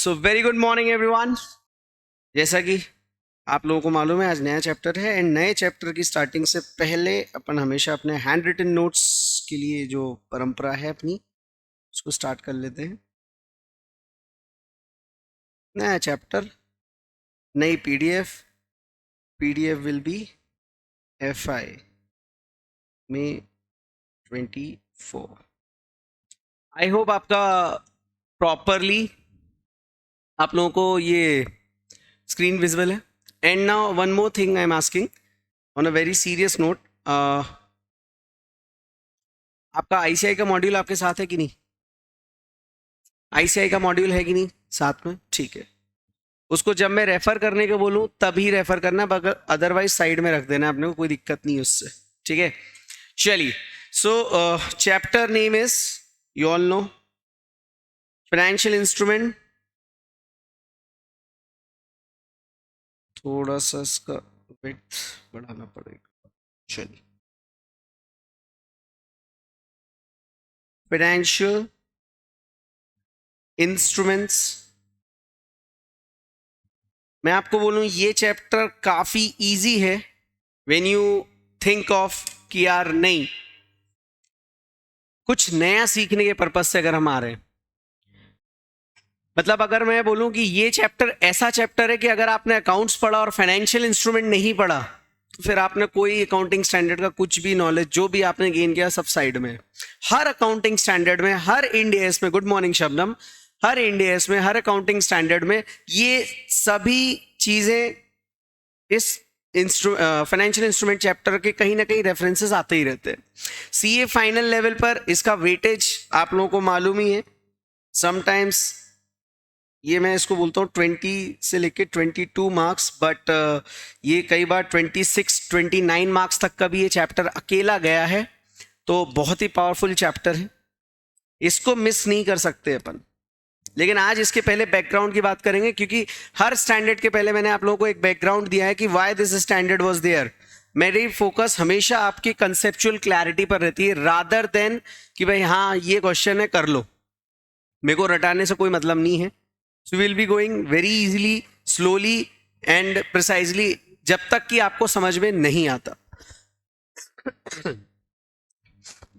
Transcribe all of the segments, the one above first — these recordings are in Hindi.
So very good morning everyone. जैसा कि आप लोगों को मालूम है आज नया चैप्टर है एंड नए चैप्टर की स्टार्टिंग से पहले अपन हमेशा अपने हैंड रिटन नोट्स के लिए जो परंपरा है अपनी उसको स्टार्ट कर लेते हैं। नया चैप्टर, नई पीडीएफ विल बी एफआई में 24। आई होप आपका प्रॉपरली आप लोगों को ये स्क्रीन विजिबल है। And now one more thing I am asking on a very serious note, आपका आईसीआई का मॉड्यूल आपके साथ है कि नहीं? आईसीआई का मॉड्यूल है कि नहीं साथ में? ठीक है, उसको जब मैं रेफर करने को बोलूं तभी रेफर करना, अदरवाइज साइड में रख देना, अपने को कोई दिक्कत नहीं उससे। ठीक है, चलिए। सो chapter name is, you all know, financial instrument. थोड़ा सा इसका विड्थ बढ़ाना पड़ेगा। चलिए, फाइनेंशियल इंस्ट्रूमेंट्स। मैं आपको बोलूं ये चैप्टर काफी इजी है व्हेन यू थिंक ऑफ कि यार नहीं, कुछ नया सीखने के पर्पज से अगर हम आ रहे हैं। मतलब अगर मैं बोलूं कि ये चैप्टर ऐसा चैप्टर है कि अगर आपने अकाउंट्स पढ़ा और फाइनेंशियल इंस्ट्रूमेंट नहीं पढ़ा तो फिर आपने कोई अकाउंटिंग स्टैंडर्ड का कुछ भी नॉलेज जो भी आपने गेन किया सब साइड में। हर अकाउंटिंग स्टैंडर्ड में, हर इंडियस में, गुड मॉर्निंग शबनम, हर इंडियस में, हर अकाउंटिंग स्टैंडर्ड में ये सभी चीजें इस फाइनेंशियल इंस्ट्रूमेंट चैप्टर के कहीं ना कहीं रेफरेंसेस आते ही रहते हैं। सीए फाइनल लेवल पर इसका वेटेज आप लोगों को मालूम ही है। समटाइम्स ये मैं इसको बोलता हूँ 20 से लेके 22 मार्क्स, बट ये कई बार 26-29 मार्क्स तक का भी ये चैप्टर अकेला गया है। तो बहुत ही पावरफुल चैप्टर है, इसको मिस नहीं कर सकते अपन। लेकिन आज इसके पहले बैकग्राउंड की बात करेंगे, क्योंकि हर स्टैंडर्ड के पहले मैंने आप लोगों को एक बैकग्राउंड दिया है कि why this standard was there. मेरी फोकस हमेशा आपकी कंसेप्चुअल क्लैरिटी पर रहती है, रादर देन कि भाई हाँ ये क्वेश्चन है कर लो। मेरे को रटाने से कोई मतलब नहीं है। So will be going very easily, slowly and precisely, जब तक कि आपको समझ में नहीं आता।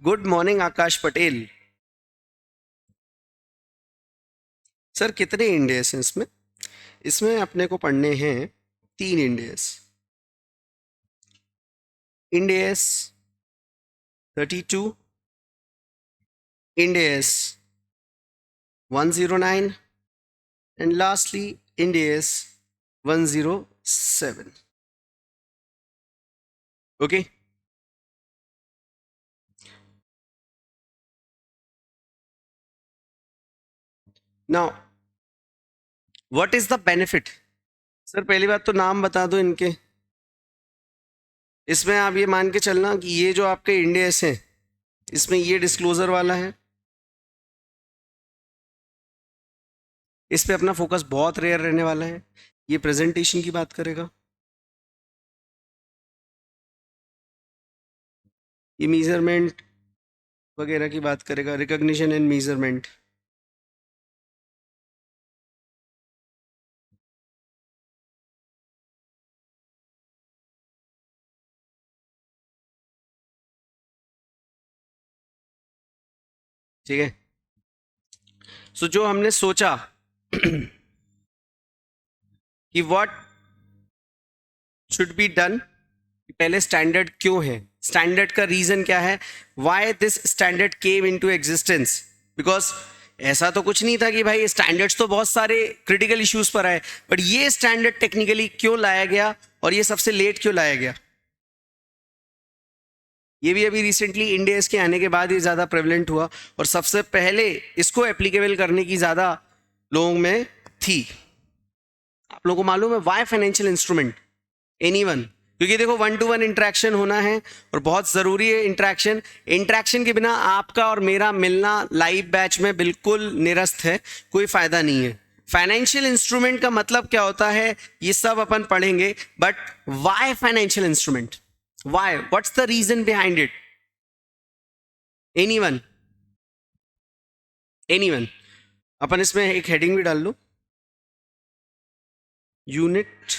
गुड मॉर्निंग आकाश पटेल। सर कितने इंडेस हैं इसमें? इसमें अपने को पढ़ने हैं 3 इंडेस। इंडेस 32, इंडेस 109 and lastly INDAS 107. Okay, now what is the benefit? Sir पहली बात तो नाम बता दो इनके। इसमें आप ये मान के चलना कि ये जो आपके इंडेस हैं इसमें ये डिस्क्लोजर वाला है, इस पे अपना फोकस बहुत रेयर रहने वाला है। ये प्रेजेंटेशन की बात करेगा, ये मीजरमेंट वगैरह की बात करेगा, रिकॉग्निशन एंड मीजरमेंट। ठीक है, सो जो हमने सोचा कि व्हाट शुड बी डन, पहले स्टैंडर्ड क्यों है, स्टैंडर्ड का रीजन क्या है, why this standard came into existence. Because ऐसा तो कुछ नहीं था कि भाई स्टैंडर्ड्स तो बहुत सारे क्रिटिकल इश्यूज पर आए, बट ये स्टैंडर्ड टेक्निकली क्यों लाया गया और ये सबसे लेट क्यों लाया गया, ये भी अभी रिसेंटली इंडिया के आने के बाद ये ज़्यादा प्रेवलेंट हुआ और सबसे पहले इसको एप्लीकेबल करने की ज़्यादा लोगों में थी। आप लोगों को मालूम है वाई फाइनेंशियल इंस्ट्रूमेंट? एनीवन? क्योंकि देखो 1-to-1 इंटरेक्शन होना है और बहुत ज़रूरी है इंटरेक्शन। इंटरेक्शन के बिना आपका और मेरा मिलना लाइव बैच में बिल्कुल निरस्त है, कोई फ़ायदा नहीं है। फाइनेंशियल इंस्ट्रूमेंट का मतलब क्या होता है ये सब अपन पढ़ेंगे, but why financial instrument, why, what's the reason behind it? Anyone? Anyone? अपन इसमें एक हेडिंग भी डाल लो, यूनिट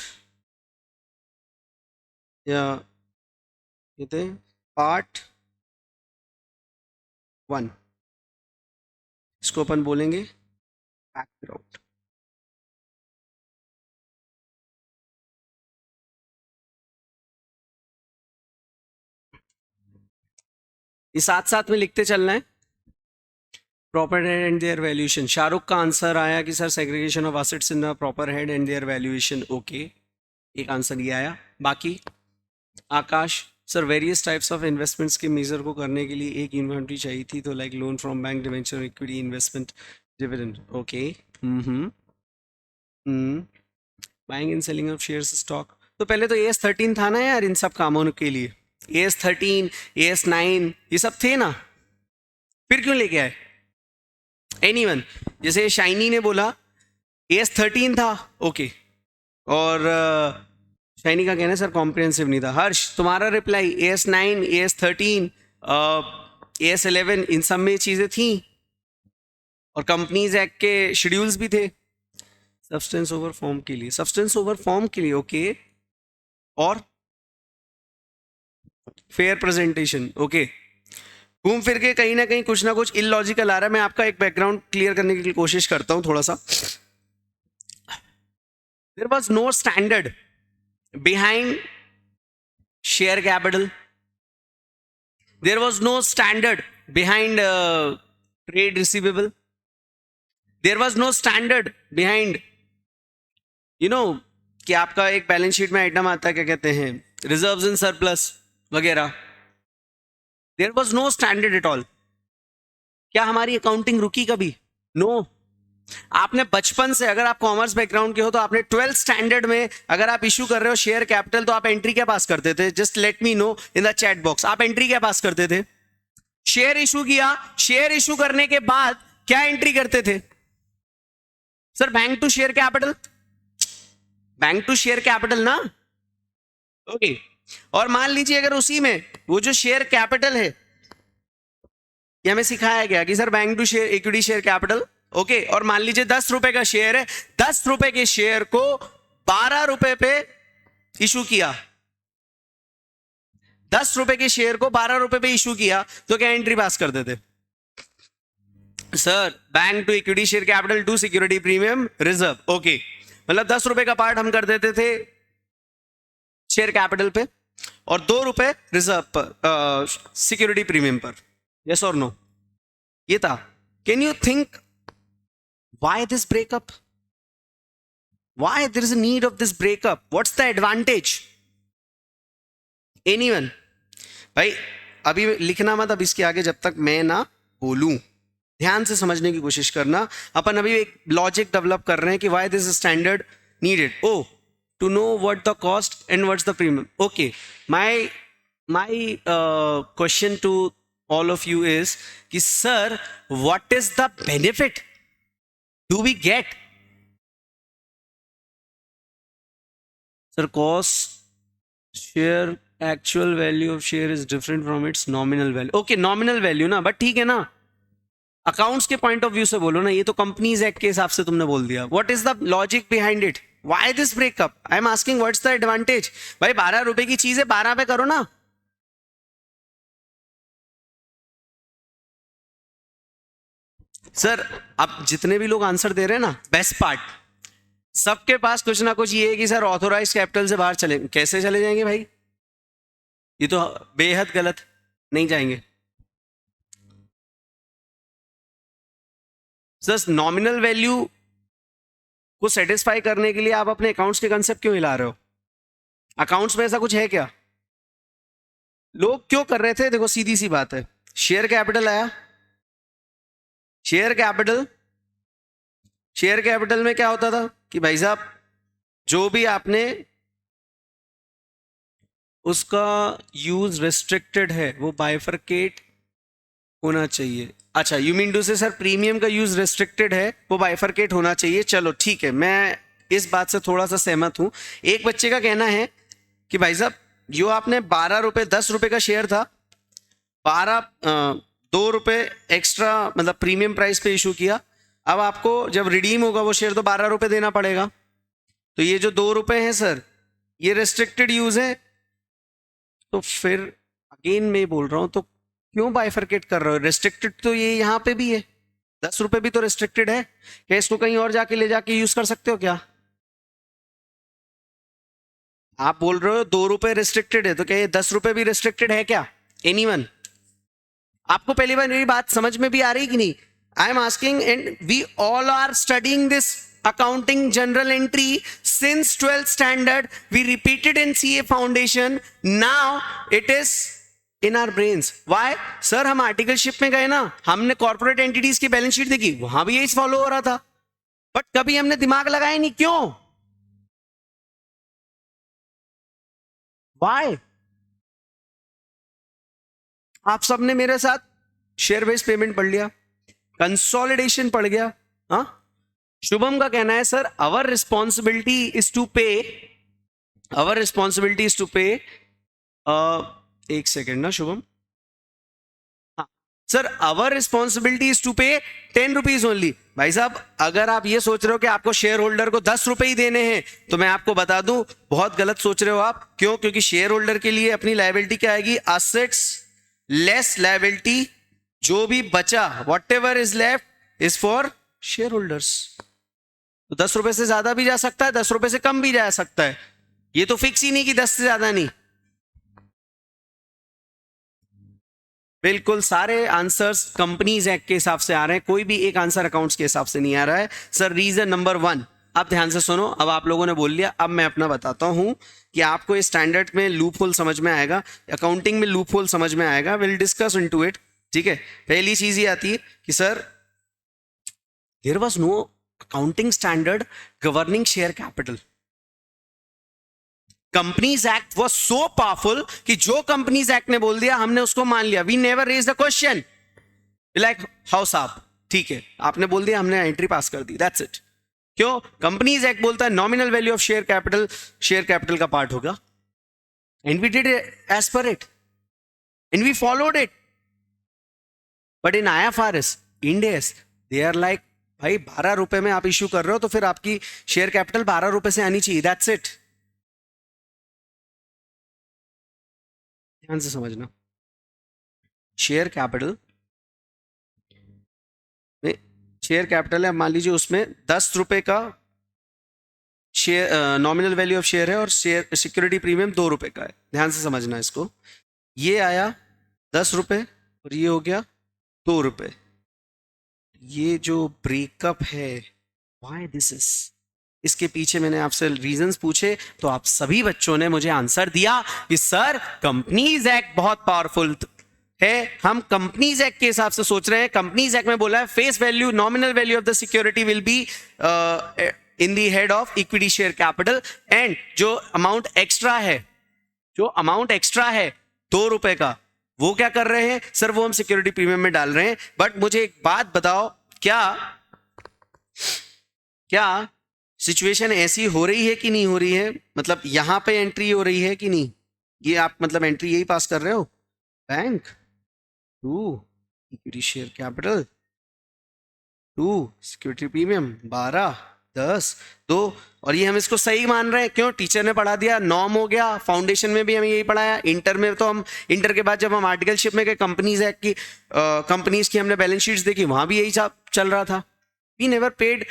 या कहते हैं पार्ट 1, इसको अपन बोलेंगे बैकग्राउंड। ये साथ साथ में लिखते चलना है। Proper head and their valuation, Shahrukh का आंसर आया कि sir segregation of assets in the proper head and their valuation, okay, एक आंसर ये आया। बाकी Akash sir various types of investments के मेजर को करने के लिए एक इन्वेंटरी चाहिए थी, तो like loan from bank, debenture, equity investment, dividend, okay. Buying and selling of shares stock, तो पहले तो AS13 था ना यार इन सब कामों के लिए, AS13 AS9 ये सब थे ना, फिर क्यों लेके आए? एनीवन, जैसे शाइनी ने बोला AS13 था, ओके, और शाइनी का कहना है सर कॉम्प्रिहेंसिव नहीं था। हर्ष तुम्हारा रिप्लाई AS9 AS13 AS11 इन सब में चीजें थी और कंपनीज एक्ट के शेड्यूल्स भी थे। सब्सटेंस ओवर फॉर्म के लिए, सब्सटेंस ओवर फॉर्म के लिए, ओके, और फेयर प्रेजेंटेशन, ओके। घूम फिर के कहीं ना कहीं कुछ ना कुछ इलॉजिकल आ रहा है। मैं आपका एक बैकग्राउंड क्लियर करने की कोशिश करता हूं थोड़ा सा। There was no standard behind share capital, there was no standard behind trade receivable, there was no standard behind कि आपका एक बैलेंस शीट में आइटम आता है क्या कहते हैं रिजर्व्स इन सरप्लस वगैरह, there was no standard at all। क्या हमारी अकाउंटिंग रुकी कभी? नो। आपने बचपन से, अगर आप कॉमर्स बैकग्राउंड के हो तो आपने 12th स्टैंडर्ड में अगर आप इशू कर रहे हो शेयर कैपिटल तो आप एंट्री क्या पास करते थे? Just let me know in the chat box, आप एंट्री क्या पास करते थे? शेयर इशू किया, शेयर इशू करने के बाद क्या एंट्री करते थे? Sir bank to share capital, bank to share capital ना, ओके। और मान लीजिए अगर उसी में वो जो शेयर कैपिटल है ये हमें सिखाया गया कि sir bank to share equity share capital, okay, और मान लीजिए 10 रुपए का शेयर है, 10 रुपए के शेयर को 12 रुपए पे इशू किया, 10 रुपए के शेयर को 12 रुपए पे इशू किया, तो क्या एंट्री पास कर देते? Sir bank to equity share capital to security premium reserve, okay, मतलब 10 रुपए का पार्ट हम कर देते थे शेयर कैपिटल पे और 2 रुपए रिजर्व पर, सिक्योरिटी प्रीमियम पर, यस और नो? ये था। Can you think why this breakup? Why there is a need of this breakup? What's the advantage? Anyone? भाई अभी लिखना मत अब इसके आगे जब तक मैं ना बोलूं, ध्यान से समझने की कोशिश करना। अपन अभी एक लॉजिक डेवलप कर रहे हैं कि why this standard needed? Oh, to know what the cost and what's the premium. Okay, my question to all of you is कि sir, what is the benefit do we get? Sir, cost share actual value of share is different from its nominal value. Okay, nominal value ना, बट ठीक है ना, अकाउंट्स के पॉइंट ऑफ व्यू से बोलो ना, ये तो कंपनीज एक्ट के हिसाब से तुमने बोल दिया। What is the logic behind it? Why this breakup? I am asking what's the advantage? भाई 12 रुपए की चीज है, 12 पे करो ना। सर अब जितने भी लोग आंसर दे रहे हैं ना, बेस्ट पार्ट सबके पास कुछ ना कुछ ये है कि सर ऑथोराइज कैपिटल से बाहर चले। कैसे चले जाएंगे भाई? ये तो बेहद गलत, नहीं जाएंगे। सर नॉमिनल वैल्यू को सेटिस्फाई करने के लिए आप अपने अकाउंट्स के कंसेप्ट क्यों हिला रहे हो? अकाउंट्स में ऐसा कुछ है क्या? लोग क्यों कर रहे थे? देखो सीधी सी बात है, शेयर कैपिटल आया, शेयर कैपिटल में क्या होता था कि भाई साहब जो भी आपने उसका यूज रेस्ट्रिक्टेड है वो बाइफरकेट होना चाहिए। अच्छा, यू मीन टू से सर प्रीमियम का यूज रेस्ट्रिक्टेड है, वो बाइफरकेट होना चाहिए। चलो ठीक है, मैं इस बात से थोड़ा सा सहमत हूं। एक बच्चे का कहना है कि भाई साहब जो आपने 12 रुपए 10 रुपए का शेयर था, 2 रुपए एक्स्ट्रा मतलब प्रीमियम प्राइस पे इशू किया, अब आपको जब रिडीम होगा वो शेयर तो 12 रुपए देना पड़ेगा। तो ये जो 2 रुपए हैं सर, ये रेस्ट्रिक्टेड यूज है, तो फिर अगेन मैं बोल रहा हूं, तो क्यों बाइफरकेट कर रहे हो? रेस्ट्रिक्टेड तो ये यहां पे भी है, 10 रुपए भी तो रेस्ट्रिक्टेड है। क्या इसको कहीं और जाके ले जाके यूज कर सकते हो क्या? आप बोल रहे हो 2 रुपए रेस्ट्रिक्टेड है, तो क्या ये 10 रुपए भी रेस्ट्रिक्टेड है क्या? एनीवन? आपको पहली बार मेरी बात समझ में भी आ रही कि नहीं? I am asking, and we all are studying this accounting general entry since 12th standard. We repeated in CA foundation. Now it is in our brains. Why? Sir हम आर्टिकलशिप में गए ना, हमने कॉर्पोरेट एंटिटीज की बैलेंस शीट देखी, वहां भी यही फॉलो हो रहा था, बट कभी हमने दिमाग लगाया नहीं। क्यों? Why? आप सबने मेरे साथ शेयर बेस्ड पेमेंट पढ़ लिया, कंसोलिडेशन पढ़ गया। हाँ, शुभम का कहना है sir our responsibility is to pay, our responsibility is to पे, एक सेकेंड ना शुभम, हाँ sir, our responsibility is to pay 10 rupees only. भाई साहब अगर आप ये सोच रहे हो कि आपको शेयर होल्डर को 10 रुपए ही देने हैं, तो मैं आपको बता दूं बहुत गलत सोच रहे हो आप। क्यों? क्योंकि शेयर होल्डर के लिए अपनी लायबिलिटी क्या आएगी? असेट्स लेस लायबिलिटी, जो भी बचा what ever is left is for share holders. तो 10 रुपए से ज्यादा भी जा सकता है, 10 रुपए से कम भी जा सकता है, ये तो फिक्स ही नहीं कि 10 से ज्यादा नहीं। बिल्कुल सारे आंसर्स कंपनीज एक्ट के हिसाब से आ रहे हैं, कोई भी एक आंसर अकाउंट्स के हिसाब से नहीं आ रहा है सर। रीजन नंबर 1, अब ध्यान से सुनो, अब आप लोगों ने बोल लिया, अब मैं अपना बताता हूं कि आपको इस स्टैंडर्ड में लूप होल समझ में आएगा, अकाउंटिंग में लूप होल समझ में आएगा। Will discuss into it. ठीक है, पहली चीज ये आती है कि sir there was no accounting standard governing share capital. Companies act was so powerful कि जो कंपनीज एक्ट ने बोल दिया हमने उसको मान लिया। We never raise the question, like how साहब ठीक है आपने बोल दिया, हमने एंट्री पास कर दी, दैट्स इट। क्यों? कंपनीज एक्ट बोलता है nominal value of share capital का पार्ट होगा, and we did as per it and we followed it. But in IFRS, Ind AS, they are like भाई 12 रुपए में आप इश्यू कर रहे हो, तो फिर आपकी शेयर कैपिटल 12 रुपए से आनी चाहिए, दैट्स इट। ध्यान से समझना, शेयर कैपिटल में, शेयर कैपिटल है मान लीजिए, उसमें 10 रुपए का share nominal value of share है और शेयर सिक्योरिटी प्रीमियम 2 रुपए का है। ध्यान से समझना इसको, ये आया 10 रुपए और ये हो गया 2 रुपए। ये जो ब्रेकअप है, व्हाई दिस इज, इसके पीछे मैंने आपसे रीजंस पूछे तो आप सभी बच्चों ने मुझे आंसर दिया कि सर कंपनीज एक्ट बहुत पावरफुल है, हम कंपनीज एक्ट के हिसाब से सोच रहे हैं। कंपनीज एक्ट में बोला है face value nominal value of the security will be in the head of equity share capital, and जो अमाउंट एक्स्ट्रा है, जो अमाउंट एक्स्ट्रा है 2 रुपए का, वो क्या कर रहे हैं सर? वो हम सिक्योरिटी प्रीमियम में डाल रहे हैं। बट मुझे एक बात बताओ, क्या सिचुएशन ऐसी हो रही है कि नहीं हो रही है? मतलब यहां पे एंट्री हो रही है कि नहीं? ये आप मतलब एंट्री यही पास कर रहे हो, bank to equity share capital to security premium 12 10 2, और ये हम इसको सही मान रहे हैं। क्यों? टीचर ने पढ़ा दिया, नॉर्म हो गया, फाउंडेशन में भी हमें यही पढ़ाया, इंटर में तो हम, इंटर के बाद जब हम आर्टिकलशिप में गए, कंपनीज एक्ट की कंपनीज की हमने बैलेंस शीट्स देखी, वहां भी यही चल रहा था। We never paid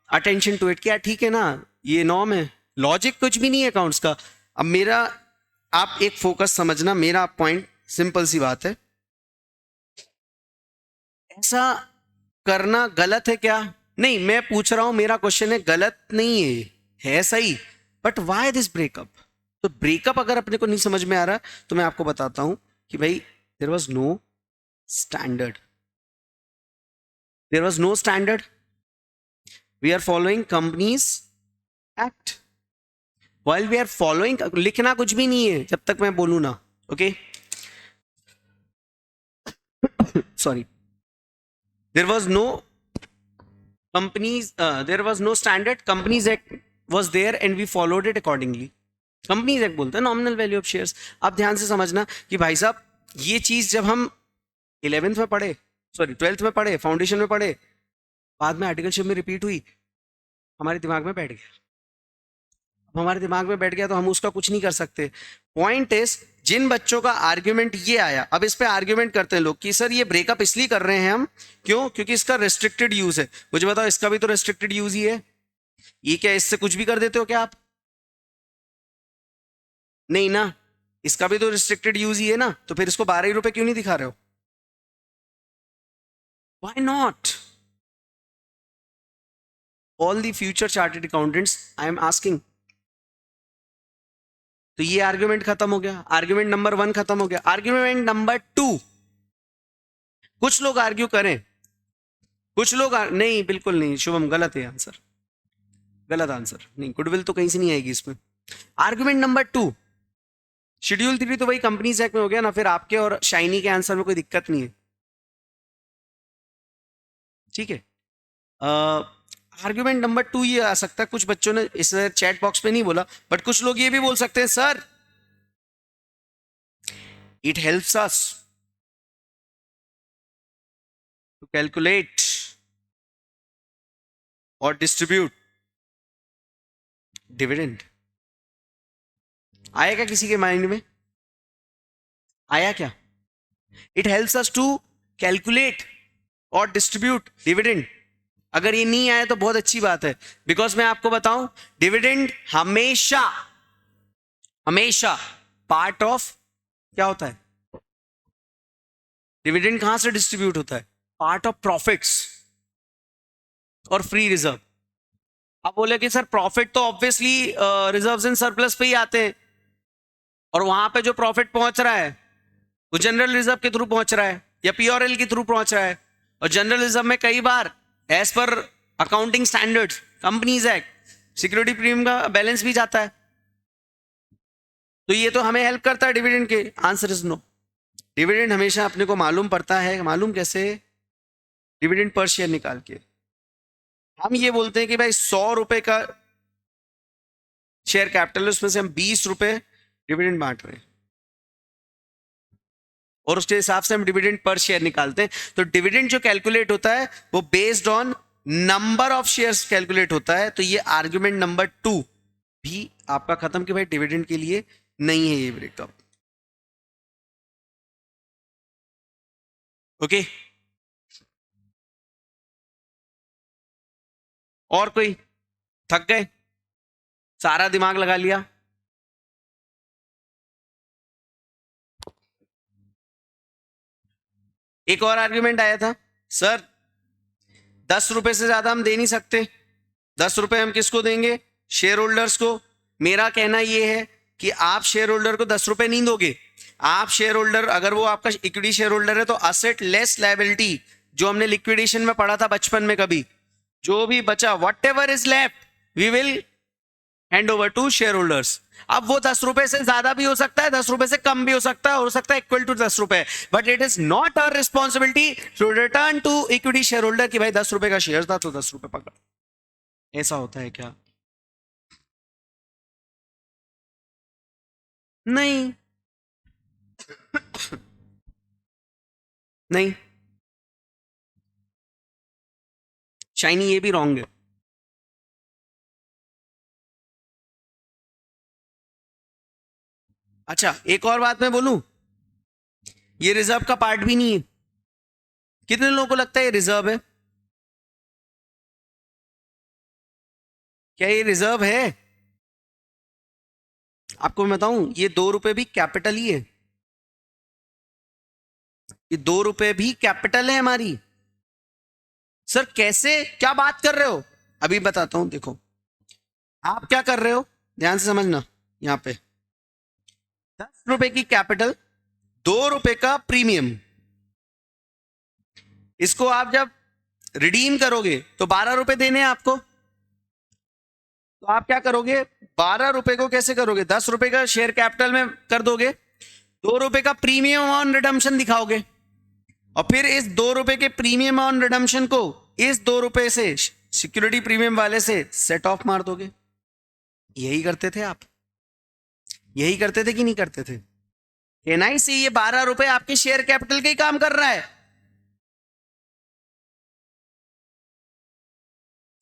attention to it. क्या ठीक है ना, ये नॉर्म है, लॉजिक कुछ भी नहीं है अकाउंट्स का। अब मेरा, आप एक फोकस समझना, मेरा पॉइंट सिंपल सी बात है, ऐसा करना गलत है क्या? नहीं, मैं पूछ रहा हूं, मेरा क्वेश्चन है गलत नहीं है सही, बट व्हाई दिस ब्रेकअप? तो ब्रेकअप अगर अपने को नहीं समझ में आ रहा तो मैं आपको बताता हूं कि भाई there was no standard, there was no standard, we are following companies act. While we are following, लिखना कुछ भी नहीं है जब तक मैं बोलूं ना, okay sorry, there was no companies there was no standard, companies act was there and we followed it accordingly। Companies act बोलता है नॉमिनल वैल्यू ऑफ शेयर्स। आप ध्यान से समझना कि भाई साहब ये चीज जब हम 11th में पढ़े, सॉरी 12th में पढ़े, फाउंडेशन में पढ़े, बाद में आर्टिकलशिप में रिपीट हुई, हमारे दिमाग में बैठ गया। हमारे दिमाग में बैठ गया तो हम उसका कुछ नहीं कर सकते। पॉइंट इज, जिन बच्चों का आर्ग्यूमेंट ये आया, अब इस पे आर्ग्यूमेंट करते हैं लोग कि सर ये ब्रेकअप इसलिए कर रहे हैं हम, क्यों? क्योंकि इसका रेस्ट्रिक्टेड यूज है। मुझे बताओ, इसका भी तो रेस्ट्रिक्टेड यूज ही है। ये क्या इससे कुछ भी कर देते हो क्या आप? नहीं ना, इसका भी तो रिस्ट्रिक्टेड यूज ही है ना, तो फिर इसको 12 ही रुपए क्यों नहीं दिखा रहे हो? Why not? All the future chartered accountants, I am asking. तो ये आर्ग्यूमेंट खत्म हो गया, आर्ग्यूमेंट नंबर 1 खत्म हो गया। आर्ग्यूमेंट नंबर 2, कुछ लोग आर्ग्यू करें, कुछ लोग नहीं, बिल्कुल नहीं शुभम, गलत है आंसर, गलत आंसर। नहीं, गुडविल तो कहीं से नहीं आएगी इसमें। आर्ग्यूमेंट नंबर 2, शेड्यूल 3 तो वही कंपनीज एक्ट में हो गया ना, फिर आपके और शाइनी के आंसर में कोई दिक्कत नहीं है, ठीक है। आर्ग्यूमेंट नंबर 2 ये आ सकता है, कुछ बच्चों ने इस चैट बॉक्स पे नहीं बोला, बट कुछ लोग ये भी बोल सकते हैं, sir it helps us to calculate और डिस्ट्रीब्यूट डिविडेंड। आया क्या किसी के माइंड में? आया क्या? It helps us to calculate और डिस्ट्रीब्यूट डिविडेंड। अगर ये नहीं आया तो बहुत अच्छी बात है, बिकॉज मैं आपको बताऊं, डिविडेंड हमेशा हमेशा पार्ट ऑफ क्या होता है? डिविडेंड कहां से डिस्ट्रीब्यूट होता है? पार्ट ऑफ प्रॉफिट्स और फ्री रिजर्व। अब बोले कि सर प्रॉफिट तो ऑब्वियसली रिजर्व्स एंड सरप्लस पे ही आते हैं, और वहां पे जो प्रॉफिट पहुंच रहा है वो जनरल रिजर्व के थ्रू पहुंच रहा है या पीआरएल के थ्रू पहुंच रहा है। और जनरल रिजर्व में कई बार as per accounting standards, companies act, security premium का बैलेंस भी जाता है। तो ये तो हमें हेल्प करता है डिविडेंड के। Answer is no. डिविडेंड हमेशा अपने को मालूम पड़ता है, मालूम कैसे? डिविडेंड पर शेयर निकाल के। हम ये बोलते हैं कि भाई 100 रुपए का शेयर कैपिटल है, उसमें से हम 20 रुपए डिविडेंड बांट रहे हैं, और उसके हिसाब से हम डिविडेंड पर शेयर निकालते हैं। तो डिविडेंड जो कैलकुलेट होता है वो based on number of shares calculate होता है। तो ये आर्ग्यूमेंट नंबर 2 भी आपका खत्म कि भाई डिविडेंड के लिए नहीं है ये ब्रेकअप। ओके, और कोई? थक गए? सारा दिमाग लगा लिया? एक और आर्ग्यूमेंट आया था, सर 10 रुपए से ज्यादा हम दे नहीं सकते। 10 रुपए हम किसको देंगे? शेयर होल्डर्स को। मेरा कहना यह है कि आप शेयर होल्डर को 10 रुपए नहीं दोगे। आप शेयर होल्डर, अगर वो आपका इक्विटी शेयर होल्डर है, तो असेट लेस लायबिलिटी, जो हमने लिक्विडेशन में पढ़ा था बचपन में, कभी जो भी बचा, whatever is left, we will hand over to shareholders. अब वो 10 रुपए से ज्यादा भी हो सकता है, 10 रुपए से कम भी हो सकता है इक्वल टू 10 रुपए, but it is not our responsibility to return to equity shareholder कि भाई 10 रुपए का शेयर था तो 10 रुपए पकड़। ऐसा होता है क्या? नहीं, नहीं, शाइनी ये भी रॉन्ग है। अच्छा, एक और बात मैं बोलूं, ये रिजर्व का पार्ट भी नहीं है। कितने लोगों को लगता है ये रिजर्व है? क्या ये रिजर्व है? आपको मैं बताऊं, ये 2 रुपए भी कैपिटल ही है। ये 2 रुपए भी कैपिटल है हमारी। सर कैसे, क्या बात कर रहे हो? अभी बताता हूं, देखो आप क्या कर रहे हो, ध्यान से समझना। यहां पे 10 रुपए की कैपिटल, 2 रुपए का प्रीमियम, इसको आप जब रिडीम करोगे तो 12 रुपए देने हैं आपको। तो आप क्या करोगे, 12 रुपए को कैसे करोगे, 10 रुपए का शेयर कैपिटल में कर दोगे, 2 रुपए का प्रीमियम ऑन रिडम्पशन दिखाओगे, और फिर इस 2 रुपए के प्रीमियम ऑन रिडम्पशन को इस 2 रुपए से सिक्योरिटी प्रीमियम वाले से सेट ऑफ मार दोगे। यही करते थे आप? यही करते थे कि नहीं करते थे? एनआई से ये 12 रुपए आपके शेयर कैपिटल का ही काम कर रहा है।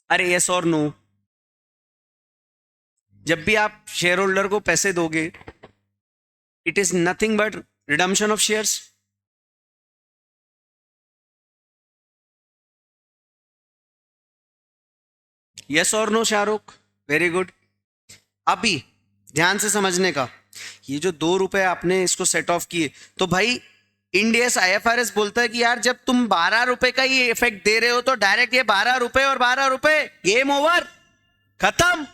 अरे यस और नो? जब भी आप शेयर होल्डर को पैसे दोगे, it is nothing but redemption of shares. Yes और नो शाहरुख? Very good. अभी ध्यान से समझने का, ये जो 2 रुपए आपने इसको सेट ऑफ किए, तो भाई इंडियस IFRS बोलता है कि यार जब तुम 12 रुपए का ये इफेक्ट दे रहे हो तो डायरेक्ट ये 12 रुपए और 12 रुपए, गेम ओवर, खत्म।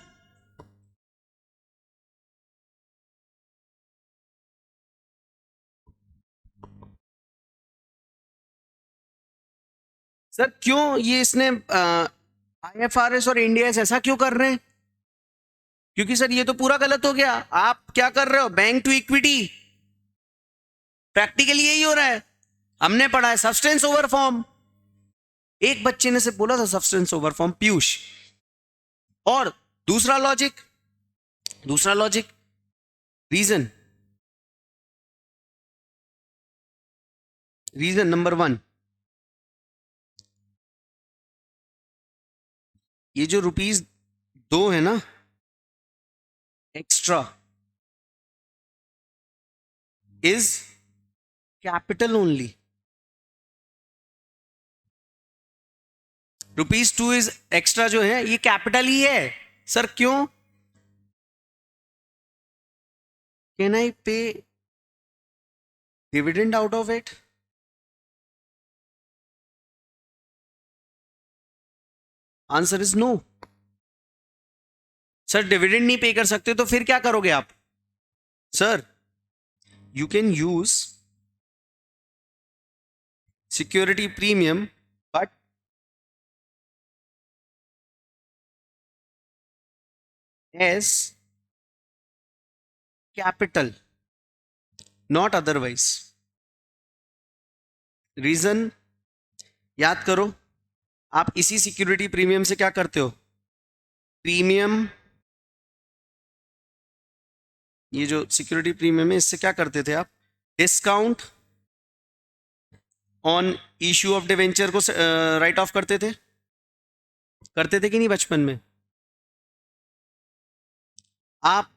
सर क्यों ये इसने IFRS और इंडियस ऐसा क्यों कर रहे हैं? क्योंकि सर ये तो पूरा गलत हो गया। आप क्या कर रहे हो, बैंक टू इक्विटी, प्रैक्टिकली यही हो रहा है। हमने पढ़ा है सब्सटेंस ओवर फॉर्म, एक बच्चे ने से बोला था सब्सटेंस ओवर फॉर्म, पीयूष। और दूसरा लॉजिक, रीजन नंबर 1, ये जो ₹2 है ना extra, is capital only. ₹2 is extra जो है ये कैपिटल ही है। सर क्यों? Can I pay dividend out of it? Answer is no. Sir dividend नहीं पे कर सकते तो फिर क्या करोगे आप? Sir you can use security premium but as capital, not otherwise. Reason याद करो, आप इसी सिक्योरिटी प्रीमियम से क्या करते हो? प्रीमियम, ये जो सिक्योरिटी प्रीमियम है इससे क्या करते थे आप? Discount on issue of debenture को राइट ऑफ करते थे कि नहीं बचपन में? आप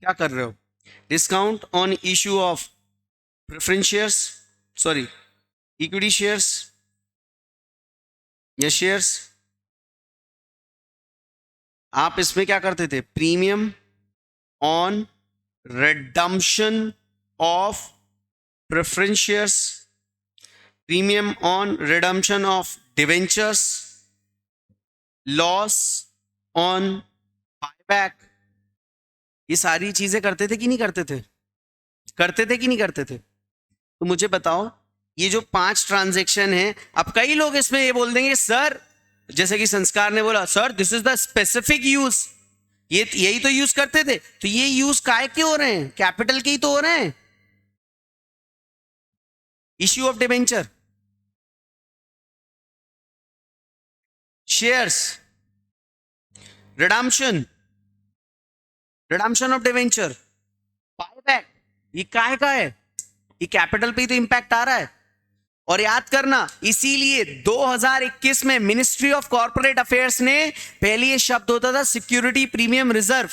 क्या कर रहे हो? Discount on issue of preference shares, sorry equity shares या शेयर्स, आप इसमें क्या करते थे? Premium on redemption of preference shares, premium on redemption of debentures, loss on buyback. ये सारी चीजें करते थे कि नहीं करते थे? तो मुझे बताओ, ये जो 5 ट्रांजैक्शन है, अब कई लोग इसमें ये बोल देंगे सर, जैसे कि संस्कार ने बोला sir this is the specific use, ये यही तो यूज करते थे, तो ये यूज काय के हो रहे हैं? कैपिटल के ही तो हो रहे हैं। Issue of debenture, shares, redemption of debenture, buyback, ये काय का है? ये कैपिटल पे ही तो इंपैक्ट आ रहा है। और याद करना, इसीलिए 2021 में मिनिस्ट्री ऑफ कॉर्पोरेट अफेयर्स ने पहले ये शब्द होता था security premium reserve,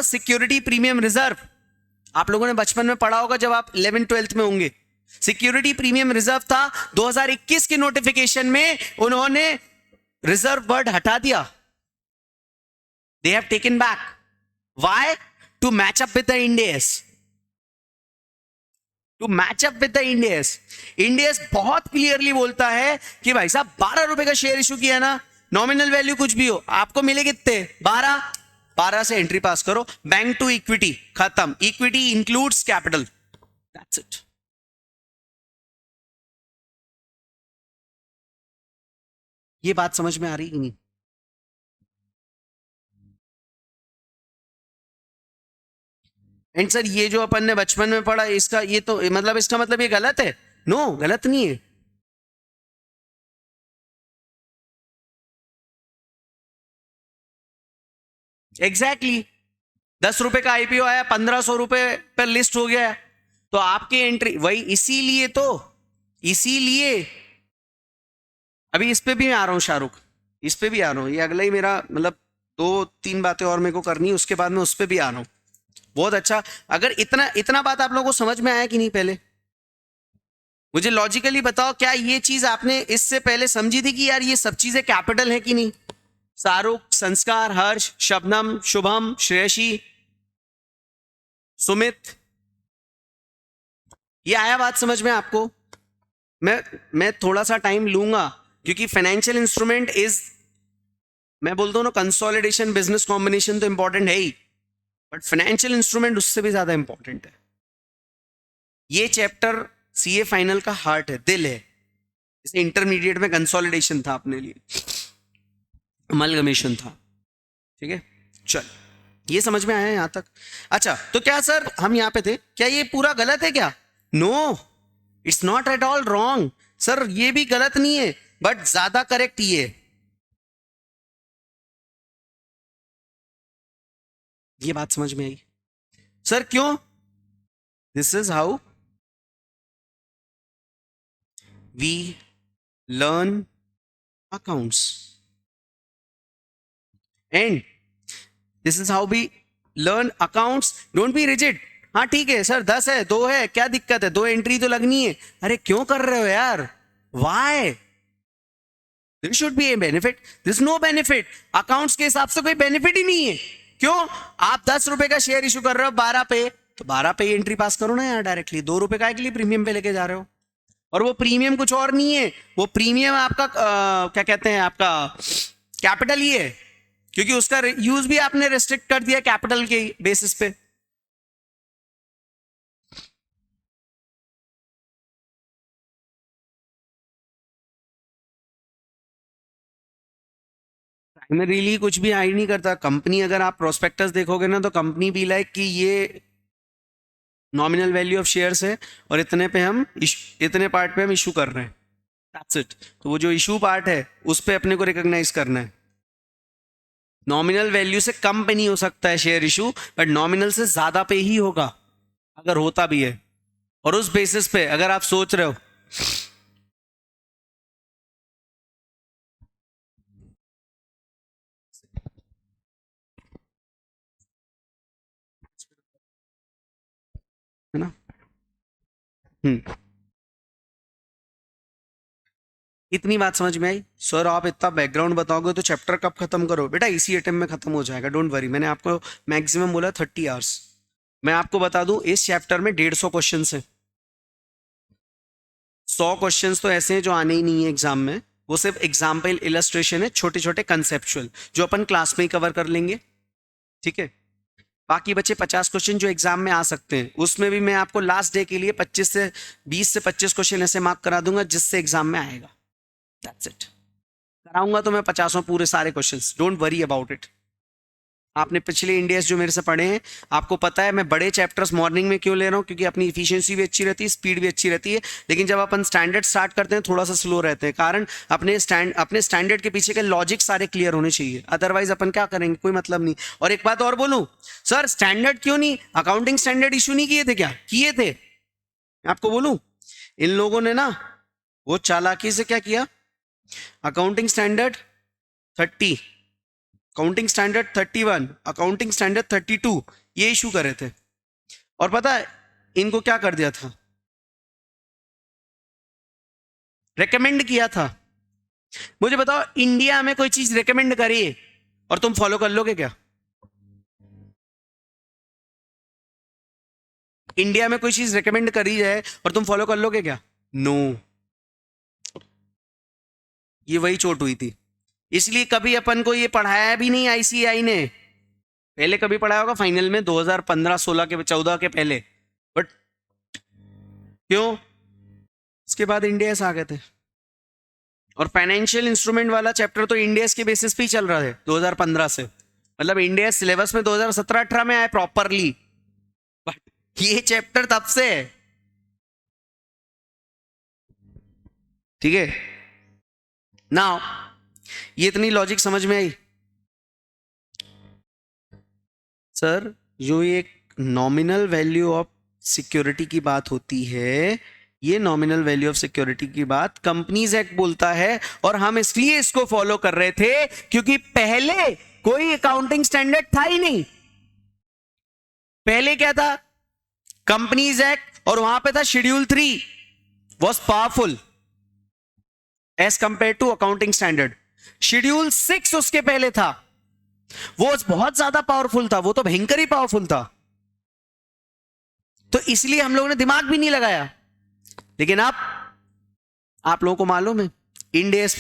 security premium reserve. आप लोगों ने बचपन में पढ़ा होगा जब आप 11th-12th में होंगे। सिक्योरिटी प्रीमियम रिजर्व था, 2021 के नोटिफिकेशन में उन्होंने रिजर्व वर्ड हटा दिया। They have taken back. Why? To match up with the Indies. Indians बहुत क्लियरली बोलता है कि भाई साहब 12 रुपए का शेयर इशू किया ना, नॉमिनल वैल्यू कुछ भी हो, आपको मिले कितने? 12 से एंट्री पास करो, बैंक टू इक्विटी, खत्म। Equity includes capital, that's it. ये बात समझ में आ रही कि नहीं? एंड सर ये जो अपन ने बचपन में पढ़ा, इसका ये तो मतलब, इसका मतलब ये गलत है? नो, गलत नहीं है। एग्जैक्टली 10 रुपए का आईपीओ आया, 1500 रुपए पर लिस्ट हो गया, तो आपकी एंट्री वही। इसीलिए अभी इस पे भी मैं आ रहा हूं शाहरुख, इस पे भी आ रहा हूँ, ये अगला ही मेरा मतलब 2-3 बातें और मेरे को करनी है, उसके बाद मैं उस पे भी आ रहा हूँ। बहुत अच्छा। अगर इतना इतना बात आप लोगों को समझ में आया कि नहीं? पहले मुझे लॉजिकली बताओ, क्या ये चीज आपने इससे पहले समझी थी कि यार ये सब चीजें कैपिटल है कि नहीं? शाहरुख, संस्कार, हर्ष, शबनम, शुभम, श्रेयसी, सुमित, ये आया बात समझ में आपको? मैं थोड़ा सा टाइम लूंगा क्योंकि फाइनेंशियल इंस्ट्रूमेंट इज, मैं बोलता हूँ ना, कंसोलिडेशन बिजनेस कॉम्बिनेशन तो इंपॉर्टेंट है ही, बट फाइनेंशियल इंस्ट्रूमेंट उससे भी ज्यादा इंपॉर्टेंट है। ये चैप्टर सीए फाइनल का हार्ट है, दिल है। जैसे इंटरमीडिएट में कंसोलिडेशन था अपने लिए, अमलगमेशन था। ठीक है, चल ये समझ में आया यहां तक? अच्छा, तो क्या सर हम यहां पे थे, क्या ये पूरा गलत है क्या? No, it's not at all wrong sir, ये भी गलत नहीं है, बट ज्यादा करेक्ट ये बात समझ में आई सर? क्यों? This is how we learn accounts and this is how we learn accounts. Don't be rigid. हाँ ठीक है सर, 10 है, 2 है, क्या दिक्कत है, 2 एंट्री तो लगनी है। अरे क्यों कर रहे हो यार? Why? There should be a benefit. This no benefit, accounts के हिसाब से कोई बेनिफिट ही नहीं है। क्यों? आप 10 रुपए का शेयर इशू कर रहे हो 12 पे, तो 12 पे एंट्री पास करो ना यार डायरेक्टली। 2 रुपए का के लिए प्रीमियम पे लेके जा रहे हो, और वो प्रीमियम कुछ और नहीं है, वो प्रीमियम आपका क्या कहते हैं, आपका कैपिटल ही है, क्योंकि उसका यूज भी आपने रेस्ट्रिक्ट कर दिया कैपिटल के बेसिस पे। प्राइमरीली कुछ भी हाइड नहीं करता कंपनी। अगर आप प्रोस्पेक्टस देखोगे ना, तो कंपनी भी लाइक कि ये नॉमिनल वैल्यू ऑफ शेयर्स है और इतने पे हम इतने पार्ट पे हम इशू कर रहे हैं, दैट्स इट। तो वो जो इशू पार्ट है उस पे अपने को रिकॉग्नाइज करना है। नॉमिनल वैल्यू से कम पे नहीं हो सकता है शेयर इशू, बट नॉमिनल से ज्यादा पे ही होगा अगर होता भी है। और उस बेसिस पे अगर आप सोच रहे हो, है ना? हम्म, इतनी बात समझ में आई सर? आप इतना बैकग्राउंड बताओगे तो चैप्टर कब खत्म करो? बेटा इसी अटेम्प्ट में खत्म हो जाएगा, डोंट वरी। मैंने आपको मैक्सिमम बोला 30 आवर्स। मैं आपको बता दूं, इस चैप्टर में 150 क्वेश्चन है। 100 क्वेश्चंस तो ऐसे हैं जो आने ही नहीं है एग्जाम में, वो सिर्फ एग्जाम्पल इलस्ट्रेशन है, छोटे छोटे कंसेप्चुअल, जो अपन क्लास में ही कवर कर लेंगे। ठीक है, बाकी बचे 50 क्वेश्चन जो एग्जाम में आ सकते हैं, उसमें भी मैं आपको लास्ट डे के लिए 20 से 25 क्वेश्चन ऐसे मार्क करा दूंगा जिससे एग्जाम में आएगा। That's it. कराऊंगा तो मैं 50 पूरे सारे questions, don't worry about it. आपने पिछले इंडियस जो मेरे से पढ़े हैं, आपको पता है मैं बड़े चैप्टर्स मॉर्निंग में क्यों ले रहा हूँ, क्योंकि अपनी इफिशियंसी भी अच्छी रहती है, स्पीड भी अच्छी रहती है। लेकिन जब अपन स्टैंडर्ड स्टार्ट करते हैं थोड़ा सा स्लो रहते हैं, कारण अपने स्टैंडर्ड के पीछे के लॉजिक सारे क्लियर होने चाहिए, अदरवाइज अपन क्या करेंगे, कोई मतलब नहीं। और एक बात और बोलूं सर, स्टैंडर्ड क्यों नहीं, अकाउंटिंग स्टैंडर्ड इशू नहीं किए थे क्या? किए थे। आपको बोलूं, इन लोगों ने ना वो चालाकी से क्या किया, accounting standard 30, accounting standard 31, accounting standard 32 ये इशू करे थे। और पता है इनको क्या कर दिया था, रेकमेंड किया था। मुझे बताओ, इंडिया में कोई चीज रेकमेंड करिए और तुम फॉलो कर लोगे क्या? इंडिया में कोई चीज रेकमेंड करी जाए और तुम फॉलो कर लोगे क्या? No no. ये वही चोट हुई थी, इसलिए कभी अपन को ये पढ़ाया भी नहीं आईसीआई ने। पहले कभी पढ़ाया होगा फाइनल में 2015-16 के 14 के पहले, बट क्यों? उसके बाद इंडियस आ गए थे। और फाइनेंशियल इंस्ट्रूमेंट वाला चैप्टर तो इंडियस के बेसिस पे ही चल रहा है 2015 से, मतलब इंडिया सिलेबस में 2017-18 में आए प्रॉपरली, बट ये चैप्टर तब से है। ठीक है ना? ये इतनी लॉजिक समझ में आई सर? जो ये नॉमिनल वैल्यू ऑफ सिक्योरिटी की बात होती है, ये नॉमिनल वैल्यू ऑफ सिक्योरिटी की बात कंपनीज एक्ट बोलता है, और हम इसलिए इसको फॉलो कर रहे थे क्योंकि पहले कोई अकाउंटिंग स्टैंडर्ड था ही नहीं। पहले क्या था? कंपनीज एक्ट, और वहां पे था schedule 3 was powerful as compare to accounting standard. Schedule 6 उसके पहले था, वो बहुत ज्यादा पावरफुल था, वो तो भयंकर ही पावरफुल था। तो इसलिए हम लोगों ने दिमाग भी नहीं लगाया। लेकिन आप लोगों को मालूम है इंड एस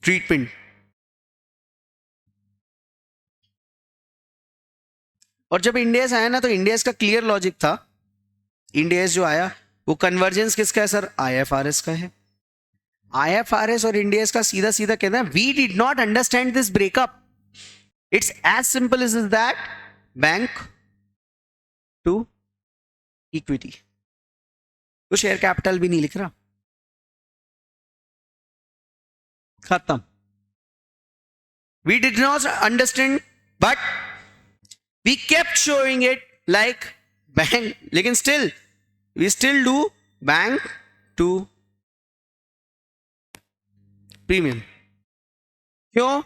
ट्रीटमेंट, और जब इंड एस आया ना तो इंड एस का क्लियर लॉजिक था। इंड एस जो आया वो कन्वर्जेंस किसका है सर? आईएफआरएस का है। आईएफआरएस और इंड एस का सीधा सीधा कहना है we did not understand this breakup, it's as simple as that, bank to equity. तो शेयर कैपिटल भी नहीं लिख रहा, खत्म। We did not understand but we kept showing it like bank, लेकिन still we still do bank to premium. क्यों?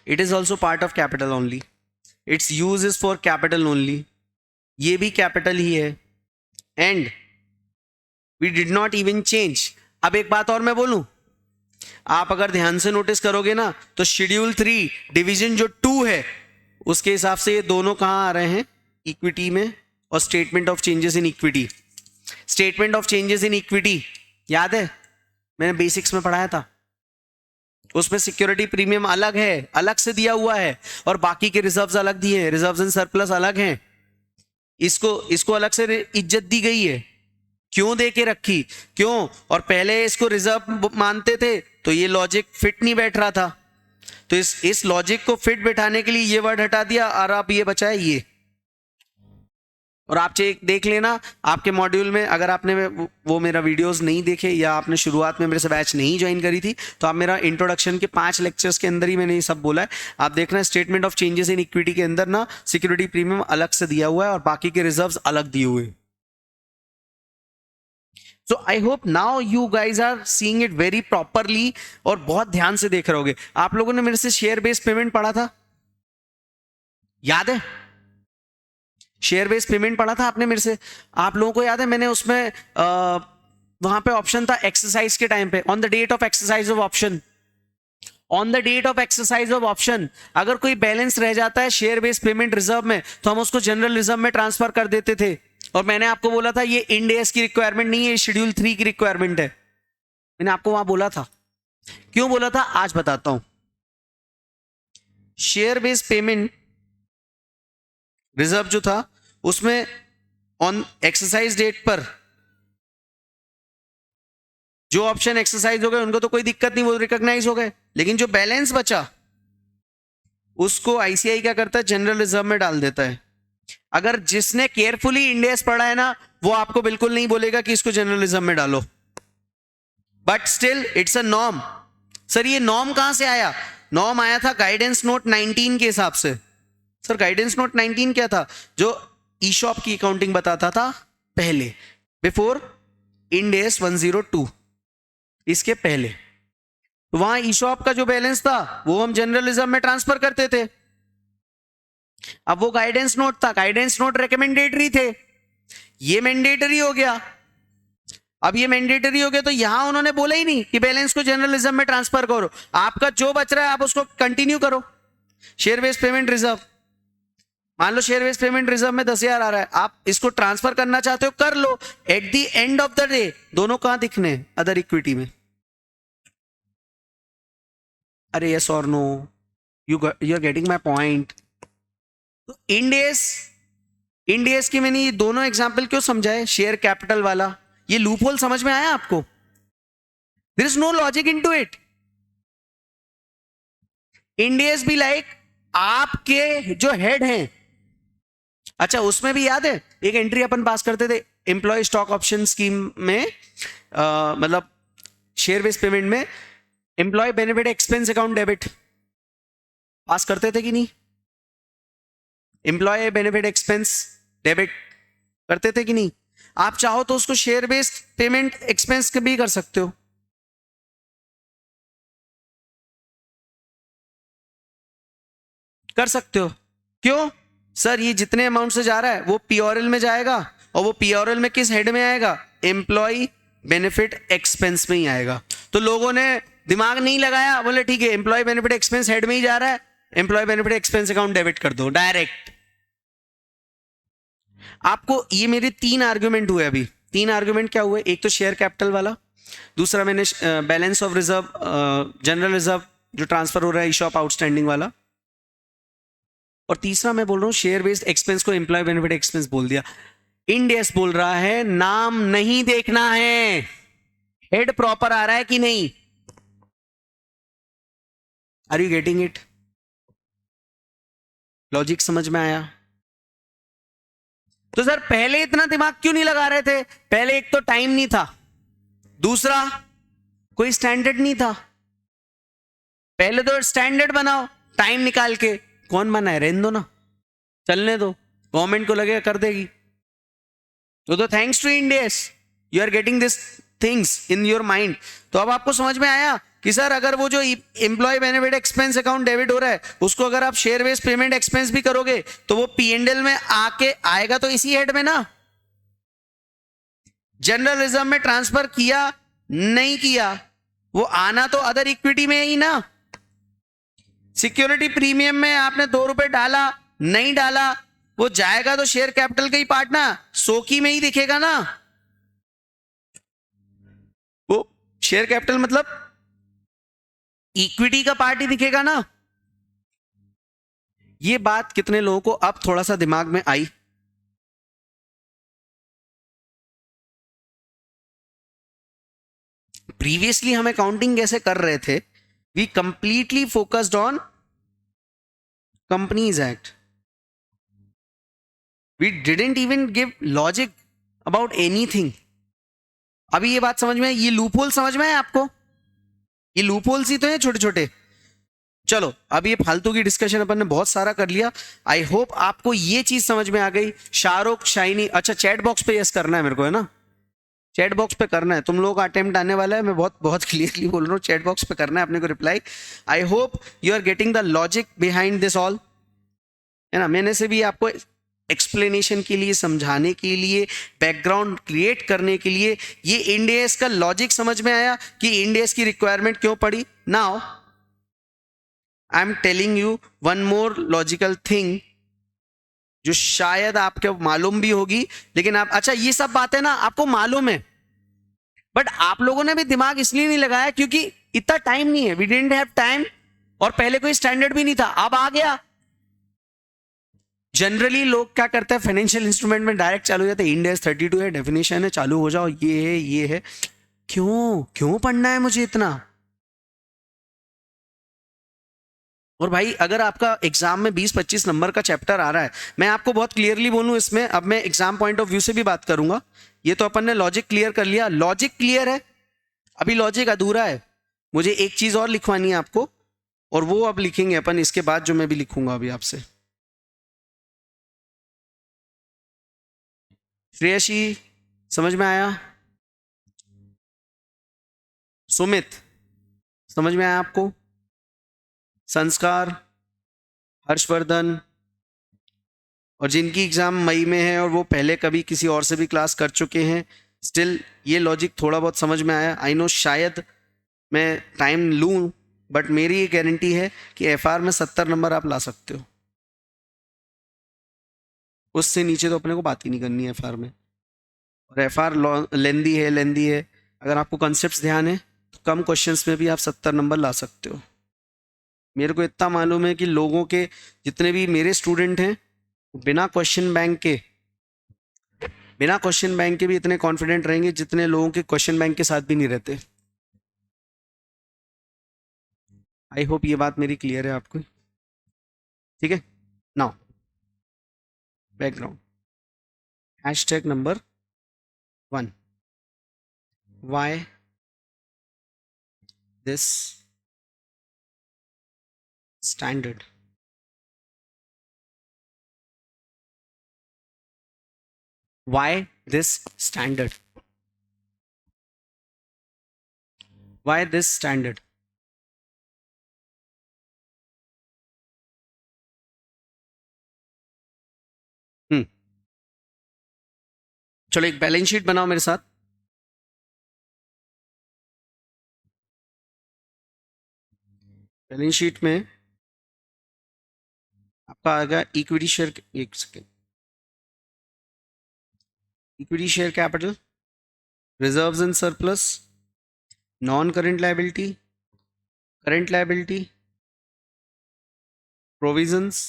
It is also part of capital only, it's use is for capital only, ये भी कैपिटल ही है, and we did not even change. अब एक बात और मैं बोलूं, आप अगर ध्यान से नोटिस करोगे ना तो शेड्यूल 3 डिवीजन जो 2 है उसके हिसाब से ये दोनों कहां आ रहे हैं? इक्विटी में, और statement of changes in equity. Statement of changes in equity याद है, मैंने बेसिक्स में पढ़ाया था। उसमें सिक्योरिटी प्रीमियम अलग है, अलग से दिया हुआ है, और बाकी के रिजर्व्स अलग दिए हैं, रिजर्व्स एंड सरप्लस अलग हैं। इसको अलग से इज्जत दी गई है। क्यों दे के रखी? क्यों? और पहले इसको रिजर्व मानते थे तो ये लॉजिक फिट नहीं बैठ रहा था, तो इस लॉजिक को फिट बैठाने के लिए ये वर्ड हटा दिया, और अब ये बचा है ये। और आप देख लेना आपके मॉड्यूल में, अगर आपने वो मेरा वीडियोस नहीं देखे या आपने शुरुआत में मेरे से बैच नहीं ज्वाइन करी थी तो आप मेरा इंट्रोडक्शन के 5 लेक्चर्स के अंदर ही मैंने ये सब बोला है। आप देखना statement of changes in equity के अंदर ना सिक्योरिटी प्रीमियम अलग से दिया हुआ है और बाकी के रिजर्व्स अलग दिए हुए। So I hope now you guys are seeing it very properly, और बहुत ध्यान से देख रहे होगे। आप लोगों ने मेरे से शेयर बेस्ड पेमेंट पढ़ा था, याद है? शेयर बेस्ड पेमेंट पढ़ा था आपने मेरे से, आप लोगों को याद है? मैंने उसमें वहां पे ऑप्शन था एक्सरसाइज के टाइम पे, on the date of exercise of option, on the date of exercise of option अगर कोई बैलेंस रह जाता है शेयर बेस्ड पेमेंट रिजर्व में तो हम उसको जनरल रिजर्व में ट्रांसफर कर देते थे। और मैंने आपको बोला था ये इंड एस की रिक्वायरमेंट नहीं है, शेड्यूल 3 की रिक्वायरमेंट है। मैंने आपको वहां बोला था। क्यों बोला था आज बताता हूं। शेयर बेस्ड पेमेंट रिजर्व जो था उसमें ऑन एक्सरसाइज डेट पर जो ऑप्शन एक्सरसाइज हो गए उनको तो कोई दिक्कत नहीं, वो रिकॉग्नाइज हो गए, लेकिन जो बैलेंस बचा उसको आईसीआई क्या करता है? जनरल रिजर्व में डाल देता है। अगर जिसने केयरफुली इंड एस पढ़ा है ना वो आपको बिल्कुल नहीं बोलेगा कि इसको जनरल रिजर्व में डालो, but still it's a norm. Sir ये नॉर्म कहां से आया? नॉर्म आया था गाइडेंस नोट 19 के हिसाब से। सर गाइडेंस नोट 19 क्या था? जो ईशॉप की अकाउंटिंग बताता था पहले, बिफोर इंड एस 102, इसके पहले। तो वहां ईशॉप का जो बैलेंस था वो हम जनरल रिजर्व में ट्रांसफर करते थे। अब वो गाइडेंस नोट था, गाइडेंस नोट रिकमेंडेटरी थे, ये मैंडेटरी हो गया। अब ये मैंडेटरी हो गया तो यहां उन्होंने बोला ही नहीं कि बैलेंस को जनरल रिजर्व में ट्रांसफर करो, आपका जो बच रहा है आप उसको कंटिन्यू करो। शेयर बेस्ड पेमेंट रिजर्व, मान लो शेयर बेस्ड पेमेंट रिजर्व में 10,000 आ रहा है, आप इसको ट्रांसफर करना चाहते हो कर लो। At the end of the day दोनों कहां दिखने? अदर इक्विटी में। अरे यस और no, you are getting my point. तो इंड एस की मैंने ये दोनों एग्जाम्पल क्यों समझाए? शेयर कैपिटल वाला ये लूप होल समझ में आया आपको? There is no logic into it. Ind AS भी लाइक आपके जो हेड हैं, अच्छा उसमें भी याद है एक एंट्री अपन पास करते थे एम्प्लॉय स्टॉक ऑप्शन स्कीम में, मतलब शेयर बेस्ड पेमेंट में employee benefit expense account debit pass करते थे कि नहीं? एम्प्लॉय बेनिफिट एक्सपेंस डेबिट करते थे कि नहीं? आप चाहो तो उसको शेयर बेस्ड पेमेंट एक्सपेंस भी कर सकते हो। कर सकते हो। क्यों सर, ये जितने अमाउंट से जा रहा है वो पीओरएल में जाएगा, और वो पीओरएल में किस हेड में आएगा, एम्प्लॉय बेनिफिट एक्सपेंस में ही आएगा। तो लोगों ने दिमाग नहीं लगाया, बोले ठीक है एम्प्लॉय बेनिफिट एक्सपेंस हेड में ही जा रहा है, employee benefit expense account debit कर दो डायरेक्ट। आपको ये मेरे 3 आर्ग्यूमेंट हुए अभी। 3 आर्ग्यूमेंट क्या हुए, एक तो शेयर कैपिटल वाला, दूसरा मैंने balance of reserve, general reserve जो ट्रांसफर हो रहा है इशॉप आउटस्टैंडिंग वाला, और तीसरा मैं बोल रहा हूं शेयर बेस्ड एक्सपेंस को एम्प्लॉय बेनिफिट एक्सपेंस बोल दिया। इंडेस बोल रहा है नाम नहीं देखना है, हेड प्रॉपर आ रहा है कि नहीं। Are you getting it? Logic समझ में आया? तो सर पहले इतना दिमाग क्यों नहीं लगा रहे थे? पहले एक तो टाइम नहीं था, दूसरा कोई स्टैंडर्ड नहीं था। पहले तो स्टैंडर्ड बनाओ टाइम निकाल के। कौन बना है, रहने दो ना, चलने दो, गवर्नमेंट को लगेगा कर देगी। तो thanks to Ind AS you are getting this things in your mind. तो अब आपको समझ में आया कि सर अगर वो जो employee benefit expense account debit हो रहा है उसको अगर आप शेयर बेस्ड पेमेंट एक्सपेंस भी करोगे तो वो पीएनएल में आके आएगा तो इसी हेड में ना। जनरल रिजर्व में ट्रांसफर किया नहीं किया, वो आना तो अदर इक्विटी में ही ना। सिक्योरिटी प्रीमियम में आपने 2 रुपए डाला नहीं डाला, वो जाएगा तो शेयर कैपिटल का ही पार्ट ना, सोकी में ही दिखेगा ना। वो शेयर कैपिटल मतलब इक्विटी का पार्ट ही दिखेगा ना। ये बात कितने लोगों को अब थोड़ा सा दिमाग में आई? प्रीवियसली हम अकाउंटिंग कैसे कर रहे थे, we completely focused on companies act, we didn't even give logic about anything. अभी ये बात समझ में आई? ये लूपहोल समझ में आए आपको? ये लूपहोल्स ही तो है छोटे छोटे। चलो अब ये फालतू की डिस्कशन अपन ने बहुत सारा कर लिया। आई होप आपको ये चीज समझ में आ गई। शाहरुख शाइनी, अच्छा चैट बॉक्स पे यस करना है मेरे को, है ना? चैट बॉक्स पे करना है, तुम लोगों का अटेम्प्ट आने वाला है, मैं बहुत बहुत क्लियरली बोल रहा हूँ, चैट बॉक्स पे करना है अपने को reply. I hope you are getting the logic behind this all, है ना? मैंने से भी आपको एक्सप्लेनेशन के लिए, समझाने के लिए, बैकग्राउंड क्रिएट करने के लिए, ये इंडियस का लॉजिक समझ में आया कि इंडियस की रिक्वायरमेंट क्यों पड़ी। Now I am telling you one more logical thing जो शायद आपको मालूम भी होगी, लेकिन आप, अच्छा ये सब बातें ना आपको मालूम है, बट आप लोगों ने भी दिमाग इसलिए नहीं लगाया क्योंकि इतना टाइम नहीं है, वी डिडंट हैव टाइम, और पहले कोई स्टैंडर्ड भी नहीं था, अब आ गया। जनरली लोग क्या करते हैं, फाइनेंशियल इंस्ट्रूमेंट में डायरेक्ट चालू हो जाते हैं, इंडेक्स 32 है, डेफिनेशन है, चालू हो जाओ, ये है ये है। क्यों क्यों पढ़ना है मुझे इतना? और भाई अगर आपका एग्जाम में 20-25 नंबर का चैप्टर आ रहा है, मैं आपको बहुत क्लियरली बोलूं इसमें, अब मैं एग्जाम पॉइंट ऑफ व्यू से भी बात करूंगा। ये तो अपन ने लॉजिक क्लियर कर लिया, लॉजिक क्लियर है, अभी लॉजिक अधूरा है, मुझे एक चीज और लिखवानी है आपको, और वो अब लिखेंगे अपन इसके बाद जो मैं भी लिखूंगा अभी आपसे। श्रेयसी समझ में आया? सुमित समझ में आया आपको? संस्कार, हर्षवर्धन, और जिनकी एग्जाम मई में है और वो पहले कभी किसी और से भी क्लास कर चुके हैं, स्टिल ये लॉजिक थोड़ा बहुत समझ में आया। आई नो शायद मैं टाइम लूं, बट मेरी ये गारंटी है कि एफआर में 70 नंबर आप ला सकते हो, उससे नीचे तो अपने को बात ही नहीं करनी है एफआर में। और एफआर लेंदी है, अगर आपको कॉन्सेप्ट्स ध्यान है तो कम क्वेश्चंस में भी आप 70 नंबर ला सकते हो। मेरे को इतना मालूम है कि लोगों के, जितने भी मेरे स्टूडेंट हैं, बिना क्वेश्चन बैंक के भी इतने कॉन्फिडेंट रहेंगे जितने लोगों के क्वेश्चन बैंक के साथ भी नहीं रहते। आई होप ये बात मेरी क्लियर है आपको, ठीक है? Now background, hashtag number 1, why this standard, why this standard? Why this standard? चलो एक बैलेंस शीट बनाओ मेरे साथ। बैलेंस शीट में आपका आएगा इक्विटी शेयर, एक second, equity share capital, reserves and surplus, non current liability, current liability, provisions,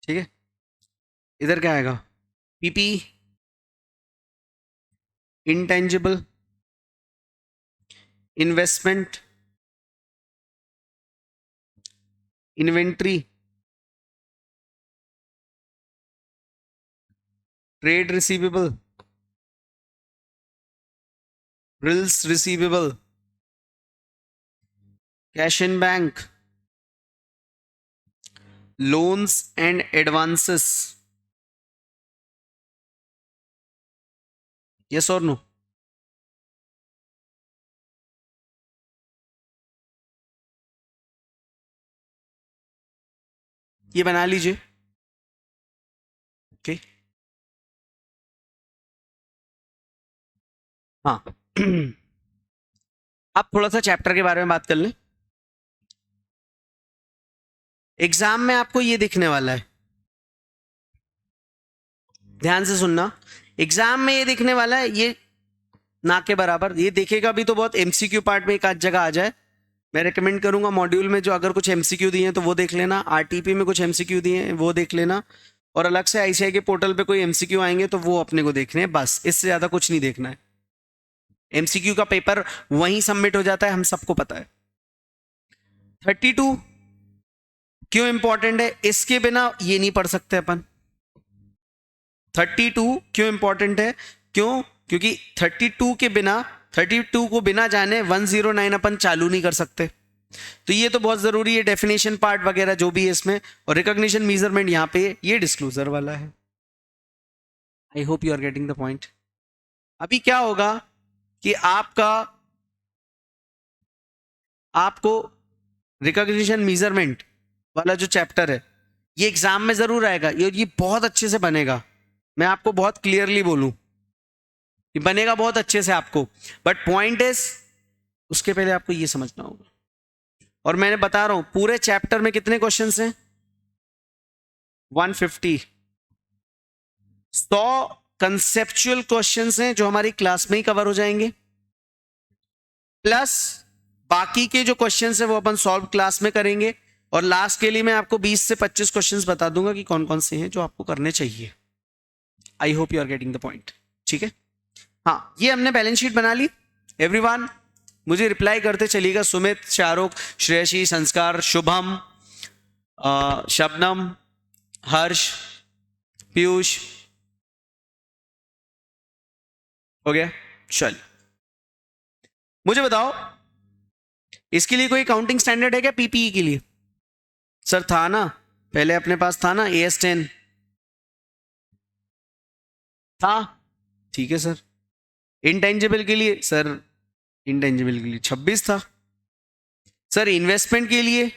ठीक है। इधर क्या आएगा? PP, intangible, investment, inventory, trade receivable, bills receivable, cash in bank, loans and advances. Yes और नो? ये बना लीजिए। ओके, हाँ। अब थोड़ा सा चैप्टर के बारे में बात कर लें। एग्जाम में आपको ये दिखने वाला है, ध्यान से सुनना। एग्जाम में ये दिखने वाला है, ये ना के बराबर, ये देखेगा भी तो बहुत एमसीक्यू पार्ट में एक आध जगह आ जाए। मैं रेकमेंड करूंगा मॉड्यूल में जो अगर कुछ एमसीक्यू दिए हैं तो वो देख लेना, आरटीपी में कुछ एमसीक्यू दिए हैं वो देख लेना, और अलग से आईसीआई के पोर्टल पे कोई एमसीक्यू आएंगे तो वो अपने को देखने हैं, बस इससे ज्यादा कुछ नहीं देखना है। एमसीक्यू का पेपर वहीं सबमिट हो जाता है, हम सबको पता है। 32 क्यों इंपॉर्टेंट है? इसके बिना ये नहीं पढ़ सकते अपन। 32 क्यों इंपॉर्टेंट है? क्यों? क्योंकि 32 के बिना, 32 को बिना जाने 109 अपन चालू नहीं कर सकते। तो ये तो बहुत जरूरी है, डेफिनेशन पार्ट वगैरह जो भी है इसमें, और रिकॉग्निशन मेजरमेंट यहाँ पे ये डिस्क्लोजर वाला है। I hope you are getting the point. अभी क्या होगा कि आपको रिकॉग्निशन मेजरमेंट वाला जो चैप्टर है ये एग्जाम में जरूर आएगा, ये बहुत अच्छे से बनेगा, मैं आपको बहुत क्लियरली बोलूं, ये बनेगा बहुत अच्छे से आपको। बट पॉइंट इज, उसके पहले आपको ये समझना होगा, और मैंने बता रहा हूं पूरे चैप्टर में कितने क्वेश्चंस हैं? 150। 100 कंसेप्चुअल क्वेश्चंस हैं जो हमारी क्लास में ही कवर हो जाएंगे, प्लस बाकी के जो क्वेश्चंस हैं वो अपन सॉल्व क्लास में करेंगे, और लास्ट के लिए मैं आपको 20 से 25 क्वेश्चंस बता दूंगा कि कौन कौन से हैं जो आपको करने चाहिए। I hope you are getting the point, ठीक है। हाँ, ये हमने बैलेंस शीट बना ली। एवरीवन मुझे रिप्लाई करते चलिएगा, सुमित, शाहरुख, श्रेयसी, संस्कार, शुभम, शबनम, हर्ष, पीयूष, हो गया? चल मुझे बताओ, इसके लिए कोई काउंटिंग स्टैंडर्ड है क्या पीपीई के लिए? सर था ना, पहले अपने पास था ना, AS10 था, ठीक है सर। इंटेंजिबल के लिए सर, इंटेंजिबल के लिए 26 था सर। इन्वेस्टमेंट के लिए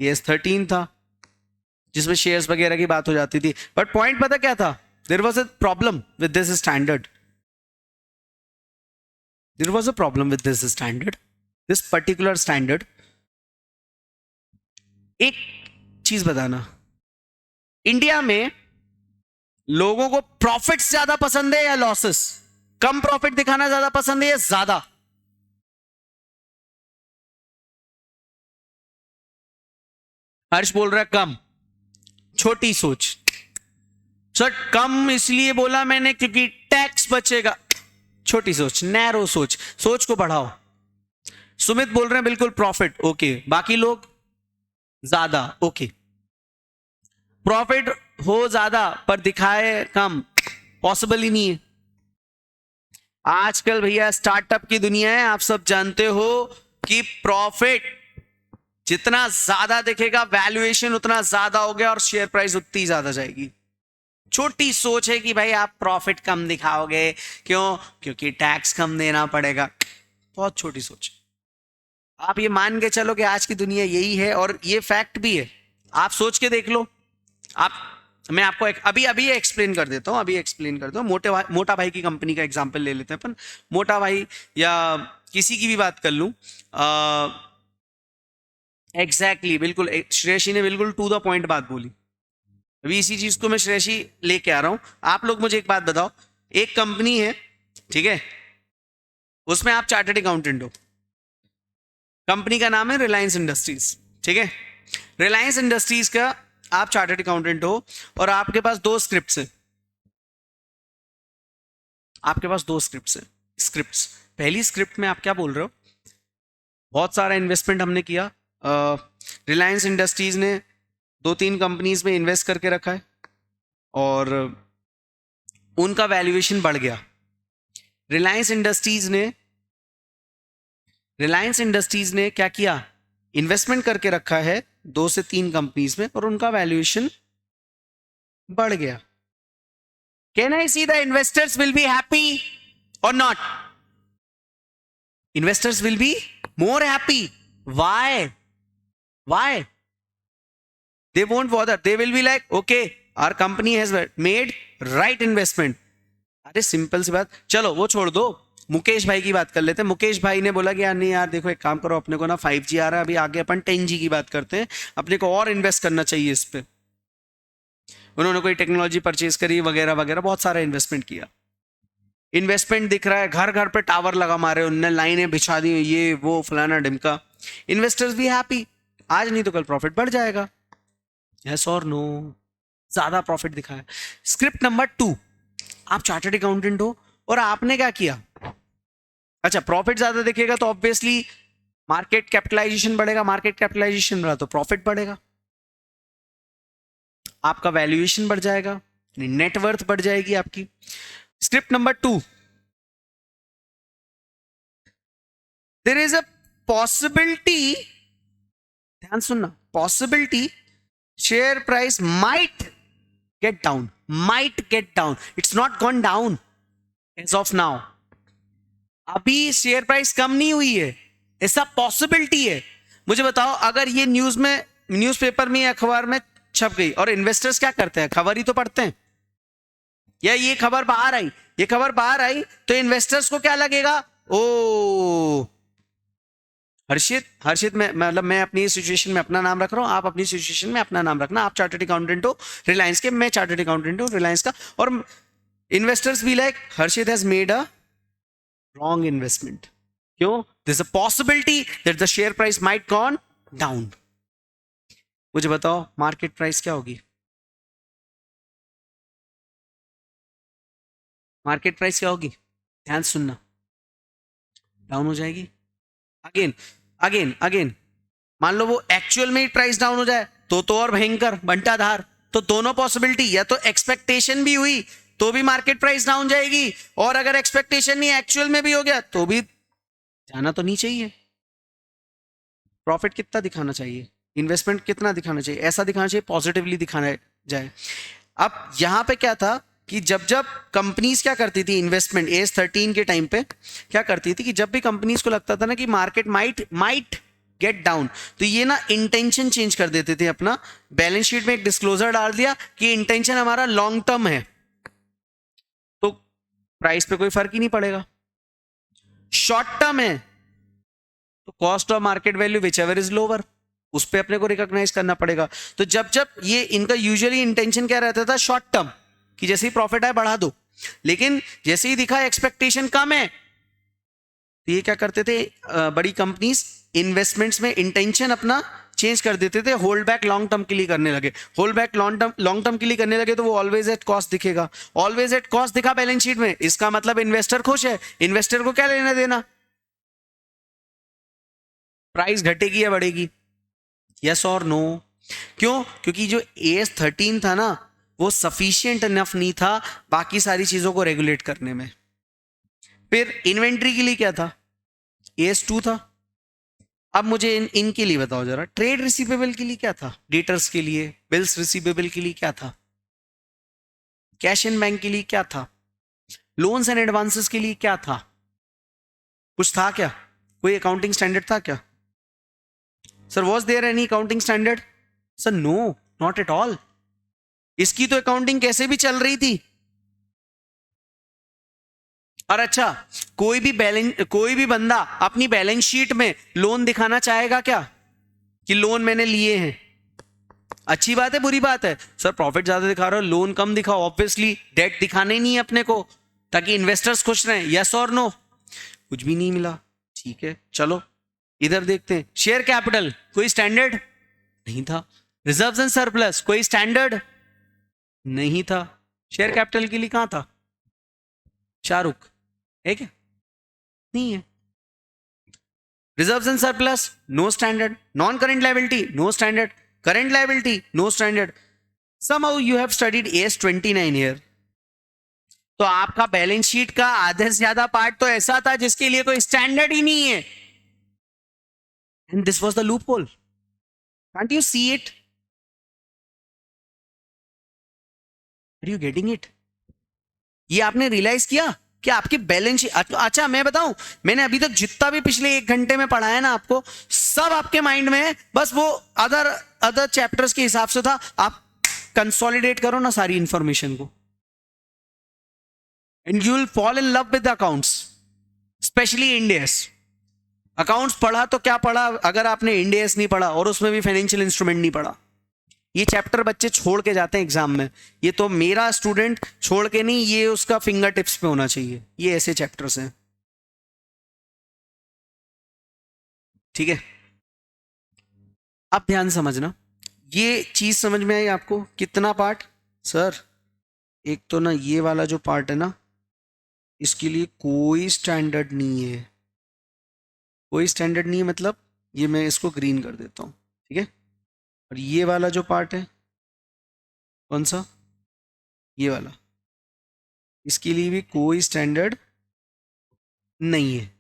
AS13 था, जिसमें शेयर्स वगैरह की बात हो जाती थी। बट पॉइंट पता क्या था? There was a problem with this standard, there was a problem with this standard, this particular standard. एक चीज बताना, इंडिया में लोगों को प्रॉफिट्स ज्यादा पसंद है या लॉसेस? कम प्रॉफिट दिखाना ज्यादा पसंद है या ज्यादा? हर्ष बोल रहा है कम। छोटी सोच सर, कम इसलिए बोला मैंने क्योंकि टैक्स बचेगा। छोटी सोच, नैरो सोच, सोच को बढ़ाओ। सुमित बोल रहे हैं बिल्कुल प्रॉफिट, ओके। बाकी लोग ज्यादा, ओके। प्रॉफिट हो ज्यादा पर दिखाए कम, पॉसिबल ही नहीं है। आजकल भैया स्टार्टअप की दुनिया है, आप सब जानते हो कि प्रॉफिट जितना ज्यादा दिखेगा वैल्यूएशन उतना ज्यादा हो गया और शेयर प्राइस उतनी ज्यादा जाएगी। छोटी सोच है कि भाई आप प्रॉफिट कम दिखाओगे, क्यों? क्योंकि टैक्स कम देना पड़ेगा। बहुत छोटी सोच। आप ये मान के चलो कि आज की दुनिया यही है और ये फैक्ट भी है। आप सोच के देख लो। आप, मैं आपको अभी अभी एक्सप्लेन कर देता हूँ। मोटा भाई की कंपनी का एग्जांपल ले लेते हैं अपन। मोटा भाई या किसी की भी बात कर लूं, एग्जैक्टली बिल्कुल श्रेयसी ने बिल्कुल टू द पॉइंट बात बोली। अभी इसी चीज को मैं श्रेयसी लेके आ रहा हूं। आप लोग मुझे एक बात बताओ, एक कंपनी है, ठीक है, उसमें आप चार्टर्ड अकाउंटेंट हो। कंपनी का नाम है रिलायंस इंडस्ट्रीज, ठीक है। रिलायंस इंडस्ट्रीज का आप चार्टर्ड अकाउंटेंट हो और आपके पास दो स्क्रिप्ट्स हैं। आपके पास दो स्क्रिप्ट्स। पहली स्क्रिप्ट में आप क्या बोल रहे हो? बहुत सारा इन्वेस्टमेंट हमने किया, रिलायंस इंडस्ट्रीज ने 2-3 कंपनीज में इन्वेस्ट करके रखा है और उनका वैल्यूएशन बढ़ गया। रिलायंस इंडस्ट्रीज ने क्या किया? इन्वेस्टमेंट करके रखा है 2 से 3 कंपनीज में और उनका वैल्यूएशन बढ़ गया। Can I see the investors will be happy और not? Investors will be more happy. Why? They won't bother. They will be like, okay, our company has made right investment. अरे सिंपल सी बात। चलो वो छोड़ दो, मुकेश भाई की बात कर लेते हैं। मुकेश भाई ने बोला कि यार नहीं यार देखो, एक काम करो, अपने को ना 5G आ रहा है, अभी आगे अपन 10G की बात करते हैं, अपने को और इन्वेस्ट करना चाहिए इस पे। उन्होंने कोई टेक्नोलॉजी परचेज करी वगैरह वगैरह, बहुत सारा इन्वेस्टमेंट किया। इन्वेस्टमेंट दिख रहा है, घर घर पे टावर लगा मारे उनने, लाइनें बिछा दी, ये वो फलाना ढिमका। इन्वेस्टर्स भी हैप्पी, आज नहीं तो कल प्रॉफिट बढ़ जाएगा। यस और नो? ज्यादा प्रॉफिट दिखाया। स्क्रिप्ट नंबर 2, आप चार्टर्ड अकाउंटेंट हो और आपने क्या किया? अच्छा, प्रॉफिट ज्यादा दिखेगा तो ऑब्वियसली मार्केट कैपिटलाइजेशन बढ़ेगा, मार्केट कैपिटलाइजेशन बढ़ा तो प्रॉफिट बढ़ेगा, आपका वैल्यूएशन बढ़ जाएगा, नेटवर्थ बढ़ जाएगी आपकी। Script number 2, there is a possibility, ध्यान सुनना, possibility share price might get down. It's not gone down as of now. अभी शेयर प्राइस कम नहीं हुई है, ऐसा पॉसिबिलिटी है। मुझे बताओ, अगर ये न्यूज़पेपर में या अखबार में छप गई और इन्वेस्टर्स क्या करते हैं? खबर ही तो पढ़ते हैं। या ये खबर बाहर आई तो इन्वेस्टर्स को क्या लगेगा? ओ हर्षित मैं अपनी सिचुएशन में अपना नाम रख रहा हूं, आप अपनी सिचुएशन में अपना नाम रखना। आप चार्टर्ड अकाउंटेंट हो रिलायंस के, मैं चार्टर्ड अकाउंटेंट हूं रिलायंस का, और इन्वेस्टर्स भी like Harshit has made a wrong investment. क्यों? There is a possibility that the share price might gone down. मुझे बताओ मार्केट प्राइस क्या होगी? मार्केट प्राइस क्या होगी? ध्यान सुनना, डाउन हो जाएगी। अगेन मान लो वो एक्चुअल में ही प्राइस डाउन हो जाए तो और भयंकर बंटाधार। तो दोनों पॉसिबिलिटी, या तो एक्सपेक्टेशन भी हुई तो भी मार्केट प्राइस डाउन जाएगी, और अगर एक्सपेक्टेशन नहीं एक्चुअल में भी हो गया तो भी जाना तो नहीं चाहिए। प्रॉफिट कितना दिखाना चाहिए? इन्वेस्टमेंट कितना दिखाना चाहिए? ऐसा दिखाना चाहिए पॉजिटिवली दिखाना जाए। अब यहां पे क्या था कि जब कंपनीज क्या करती थी इन्वेस्टमेंट AS13 के टाइम पे, क्या करती थी कि जब भी कंपनीज को लगता था ना कि मार्केट माइट गेट डाउन, तो ये ना इंटेंशन चेंज कर देते थे अपना। बैलेंस शीट में एक डिस्क्लोजर डाल दिया कि इंटेंशन हमारा लॉन्ग टर्म है, तो प्राइस पे कोई फर्क ही नहीं पड़ेगा। शॉर्ट टर्म है तो cost of market value which ever is lower, उस पर अपने को रिकॉग्नाइज करना पड़ेगा। तो जब ये इनका यूजुअली इंटेंशन क्या रहता था? शॉर्ट टर्म, कि जैसे ही प्रॉफिट आए बढ़ा दो। लेकिन जैसे ही दिखा एक्सपेक्टेशन कम है तो ये क्या करते थे? बड़ी कंपनीज इन्वेस्टमेंट्स में इंटेंशन अपना चेंज कर देते थे, होल्ड बैक लॉन्ग टर्म के लिए करने लगे। होल्ड बैक लॉन्ग टर्म के लिए करने लगे तो वो ऑलवेज एट कॉस्ट दिखेगा। ऑलवेज एट कॉस्ट दिखा बैलेंस शीट में, इसका मतलब इन्वेस्टर खुश है। इन्वेस्टर को क्या लेना देना? प्राइस घटेगी या बढ़ेगी? यस और नो? क्यों? क्योंकि जो AS13 था ना, वो सफिशिएंट इनफ नहीं था बाकी सारी चीजों को रेगुलेट करने में। फिर इन्वेंट्री के लिए क्या था? AS2 था। अब मुझे इनके लिए बताओ जरा, ट्रेड रिसीवेबल के लिए क्या था, डेटर्स के लिए, बिल्स रिसीवेबल के लिए क्या था, कैश इन बैंक के लिए क्या था, लोन्स एंड एडवांसेस के लिए क्या था, कुछ था क्या, कोई अकाउंटिंग स्टैंडर्ड था क्या? Sir was there any accounting standard? Sir no, not at all. इसकी तो अकाउंटिंग कैसे भी चल रही थी। और अच्छा, कोई भी बंदा अपनी बैलेंस शीट में लोन दिखाना चाहेगा क्या कि लोन मैंने लिए हैं? अच्छी बात है, बुरी बात है? सर प्रॉफिट ज्यादा दिखा रहे हो, लोन कम दिखाओ, ऑब्वियसली डेट दिखाने ही नहीं है अपने को, ताकि इन्वेस्टर्स खुश रहें। यस और नो? कुछ भी नहीं मिला। ठीक है, चलो इधर देखते हैं। शेयर कैपिटल कोई स्टैंडर्ड नहीं था। रिजर्व्स एंड सरप्लस कोई स्टैंडर्ड नहीं था। शेयर कैपिटल के लिए कहां था? शाहरुख है क्या? नहीं है। Reserves and surplus no standard. Non current liability no standard. Current liability no standard. somehow you have studied AS 29 here, तो आपका बैलेंस शीट का आधे से ज्यादा पार्ट तो ऐसा था जिसके लिए कोई स्टैंडर्ड ही नहीं है। And this was the loophole. Can't you see it? Are you getting it? ये आपने रियलाइज किया कि आपकी बैलेंस शीट, अच्छा मैं बताऊं, मैंने अभी तक जितना भी पिछले 1 घंटे में पढ़ा है ना आपको, सब आपके माइंड में है। बस वो अदर चैप्टर्स के हिसाब से था। आप कंसोलिडेट करो ना सारी इंफॉर्मेशन को, and you will fall in love with accounts, specially Ind AS. Accounts पढ़ा तो क्या पढ़ा, अगर आपने इंडेस नहीं पढ़ा और उसमें भी फाइनेंशियल इंस्ट्रूमेंट नहीं पढ़ा। ये चैप्टर बच्चे छोड़ के जाते हैं एग्जाम में। ये तो मेरा स्टूडेंट छोड़ के नहीं, ये उसका फिंगर टिप्स पे होना चाहिए। ये ऐसे चैप्टर्स हैं, ठीक है? अब ध्यान समझना, ये चीज समझ में आई आपको? कितना पार्ट? सर एक तो ना ये वाला जो पार्ट है ना, इसके लिए कोई स्टैंडर्ड नहीं है। कोई स्टैंडर्ड नहीं है मतलब, ये मैं इसको ग्रीन कर देता हूं, ठीक है? और ये वाला जो पार्ट है, कौन सा? ये वाला, इसके लिए भी कोई स्टैंडर्ड नहीं है।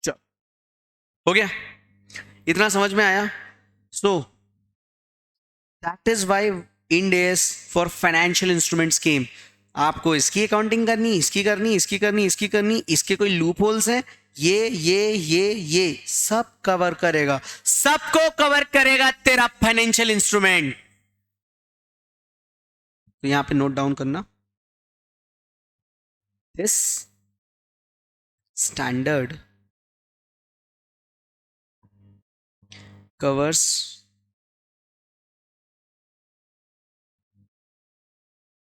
चलो, हो गया? इतना समझ में आया? So that is why Ind AS for financial instruments came. आपको इसकी अकाउंटिंग करनी, इसकी करनी, इसकी करनी, इसकी करनी, इसके कोई लूप होल्स हैं, ये सब कवर करेगा, सबको कवर करेगा तेरा फाइनेंशियल इंस्ट्रूमेंट। तो यहां पे नोट डाउन करना, this standard covers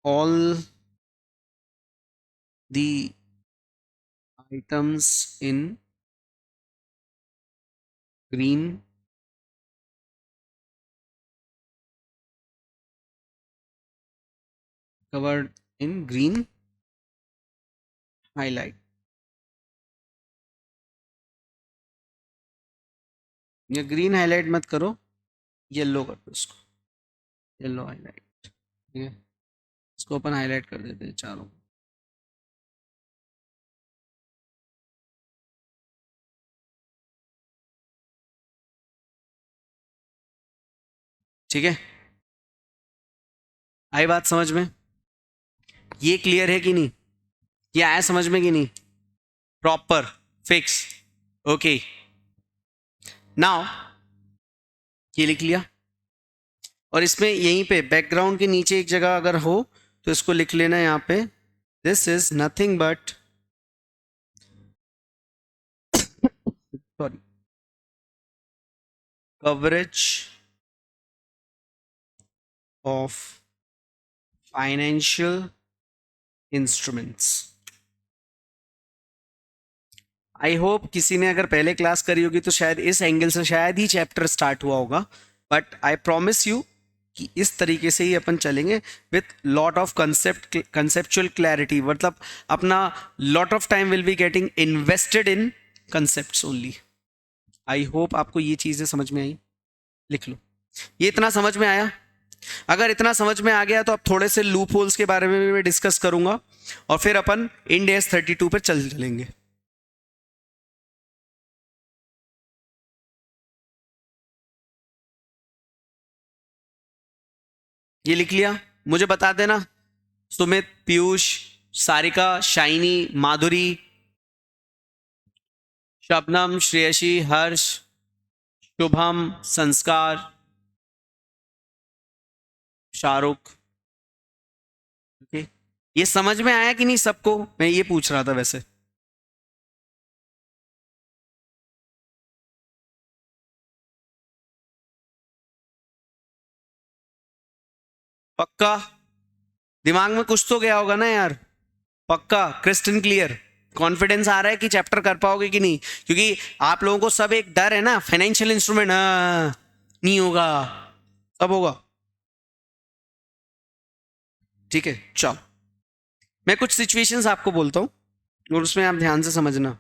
all the items in green covered in green highlight। ये ग्रीन हाईलाइट मत करो, येलो कर दो इसको, येलो हाईलाइट, ठीक है? इसको अपन हाईलाइट कर देते हैं चारों, ठीक है? आई बात समझ में? ये क्लियर है कि नहीं? ये आया समझ में कि नहीं? Proper fix, okay. नाउ ये लिख लिया, और इसमें यहीं पे बैकग्राउंड के नीचे एक जगह अगर हो तो इसको लिख लेना यहाँ पे, this is nothing but, sorry, coverage of financial instruments. I hope किसी ने अगर पहले क्लास करी होगी तो शायद इस एंगल से शायद ही चैप्टर स्टार्ट हुआ होगा, बट आई प्रॉमिस यू कि इस तरीके से ही अपन चलेंगे with lot of conceptual clarity. मतलब अपना lot of time will be getting invested in concepts only. I hope आपको ये चीजें समझ में आई। लिख लो, ये इतना समझ में आया अगर इतना समझ में आ गया तो अब थोड़े से लूप होल्स के बारे में भी मैं डिस्कस करूंगा और फिर अपन इंड एस 32 पर चलेंगे। ये लिख लिया? मुझे बता देना सुमित, पीयूष, सारिका, शाइनी, माधुरी, शबनम, श्रेयसी, हर्ष, शुभम, संस्कार, शाहरुख। ओके, ये समझ में आया कि नहीं सबको? मैं ये पूछ रहा था वैसे। पक्का? दिमाग में कुछ तो गया होगा ना यार? पक्का क्रिस्टल क्लियर? कॉन्फिडेंस आ रहा है कि चैप्टर कर पाओगे कि नहीं? क्योंकि आप लोगों को सब एक डर है ना, फाइनेंशियल इंस्ट्रूमेंट नहीं होगा, सब होगा। ठीक है, चलो मैं कुछ सिचुएशंस आपको बोलता हूं और उसमें आप ध्यान से समझना।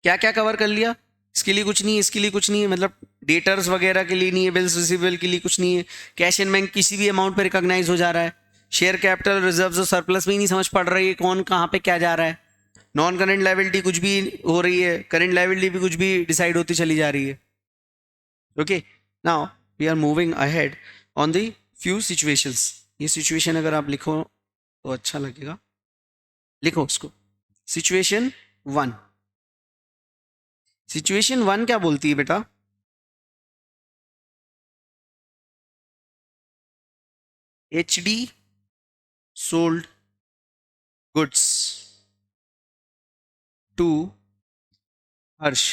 क्या क्या कवर कर लिया? इसके लिए कुछ नहीं है, इसके लिए कुछ नहीं है, मतलब डेटर्स वगैरह के लिए नहीं है, बिल्स रिसीवेबल के लिए कुछ नहीं है, कैश इन बैंक किसी भी अमाउंट पे रिकॉग्नाइज हो जा रहा है, शेयर कैपिटल रिजर्व्स और सरप्लस में ही नहीं समझ पड़ रही है कौन कहाँ पे क्या जा रहा है, नॉन करेंट लायबिलिटी कुछ भी हो रही है, करेंट लायबिलिटी भी कुछ भी डिसाइड होती चली जा रही है। Okay, now we are moving ahead on the few situations. ये सिचुएशन अगर आप लिखो तो अच्छा लगेगा, लिखो उसको। Situation one. सिचुएशन वन क्या बोलती है बेटा? H D sold goods to Harsh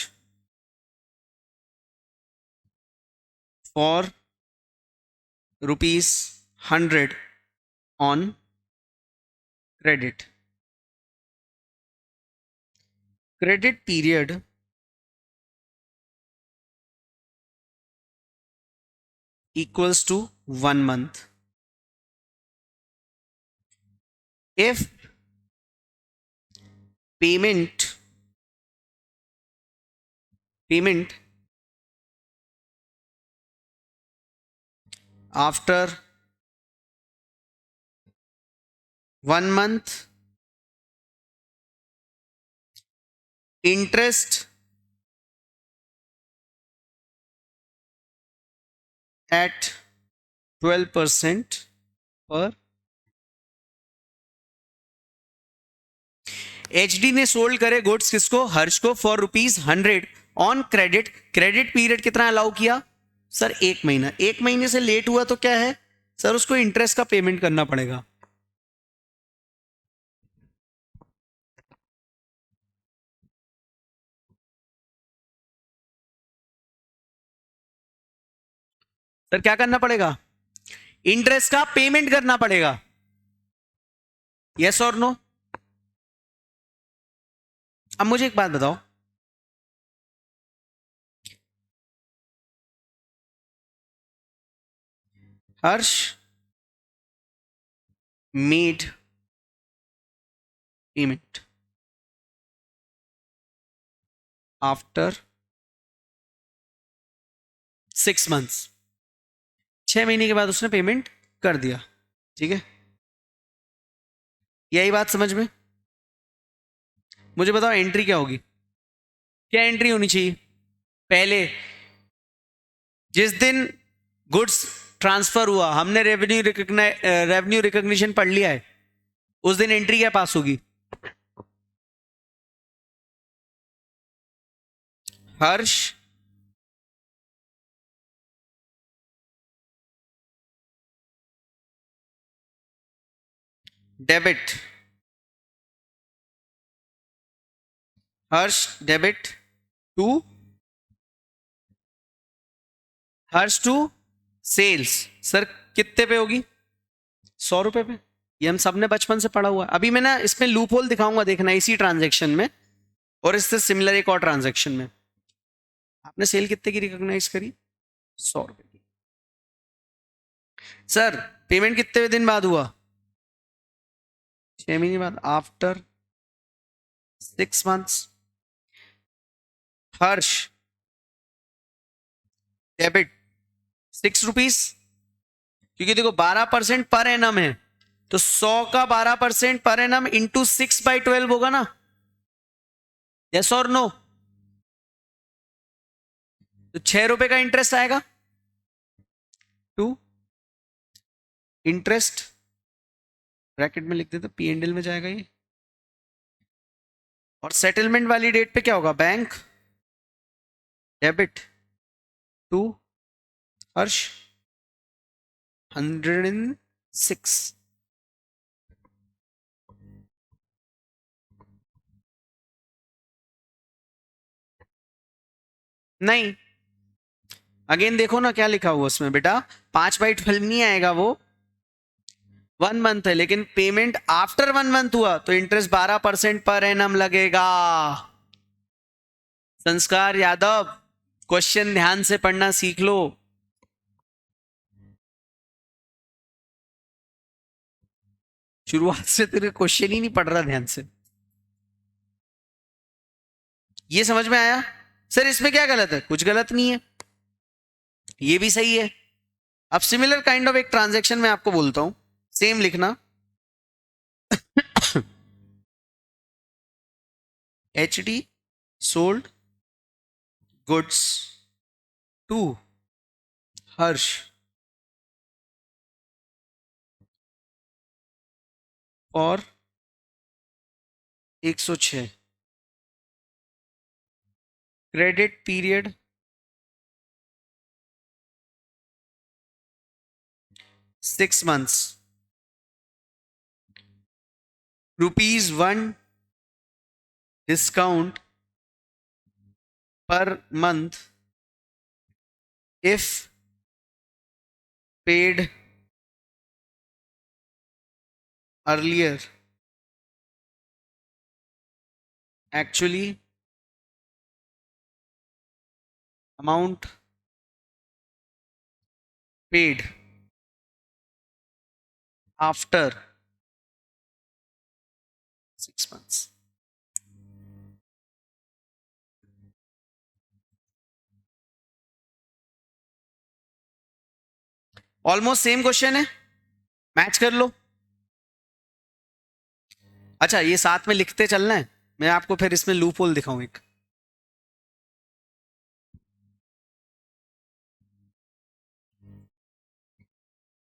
for ₹100 on credit. Credit period equals to 1 month. If payment after 1 month, interest at 12% पर। एचडी ने सोल्ड करे गुड्स किसको? हर्ष को, for ₹100 on credit. Credit period कितना अलाउ किया सर? 1 महीना। 1 महीने से लेट हुआ तो क्या है सर? उसको इंटरेस्ट का पेमेंट करना पड़ेगा। सर क्या करना पड़ेगा? इंटरेस्ट का पेमेंट करना पड़ेगा। यस और नो? अब मुझे एक बात बताओ, हर्ष मेड पेमेंट आफ्टर 6 months। 6 महीने के बाद उसने पेमेंट कर दिया, ठीक है? यही बात समझ में? मुझे बताओ एंट्री क्या होगी? क्या एंट्री होनी चाहिए? पहले जिस दिन गुड्स ट्रांसफर हुआ, हमने रेवेन्यू रिकॉग्निशन पढ़ लिया है, उस दिन एंट्री क्या पास होगी? Harsh debit, Harsh debit to Harsh to sales. Sir कितने पे होगी? 100 रुपए पे। ये हम सबने बचपन से पढ़ा हुआ है। अभी मैं ना इसमें लूप होल दिखाऊंगा, देखना इसी ट्रांजेक्शन में और इससे सिमिलर एक और ट्रांजेक्शन में। आपने सेल कितने की रिकॉग्नाइज करी? 100 रुपए की। सर पेमेंट कितने दिन बाद हुआ? 6 महीने बाद, आफ्टर 6 months। हर्ष डेबिट 6 रुपीज, क्योंकि देखो 12% पर एनम है, तो 100 का 12% पर एनम इंटू 6/12 होगा ना, यस और नो? तो 6 रुपए का इंटरेस्ट आएगा। टू इंटरेस्ट ब्रैकेट में लिख देते, P&L में जाएगा ये। और सेटलमेंट वाली डेट पे क्या होगा? बैंक डेबिट टू हर्ष 106। नहीं, अगेन देखो ना क्या लिखा हुआ उसमें बेटा, 5/12 नहीं आएगा, वो 1 मंथ है, लेकिन पेमेंट आफ्टर 1 मंथ हुआ तो इंटरेस्ट 12% पर एनम लगेगा। संस्कार यादव, क्वेश्चन ध्यान से पढ़ना सीख लो। शुरुआत से तेरे क्वेश्चन ही नहीं पढ़ रहा ध्यान से। ये समझ में आया? सर इसमें क्या गलत है? कुछ गलत नहीं है, ये भी सही है। अब सिमिलर काइंड ऑफ एक ट्रांजैक्शन मैं आपको बोलता हूं, सेम लिखना। HD सोल्ड गुड्स टू हर्ष और 106, credit period 6 months, ₹1 discount per month if paid earlier. Actually amount paid after 6 months. Almost same question है, मैच कर लो। अच्छा ये साथ में लिखते चलना है, मैं आपको फिर इसमें लूप होल दिखाऊं एक।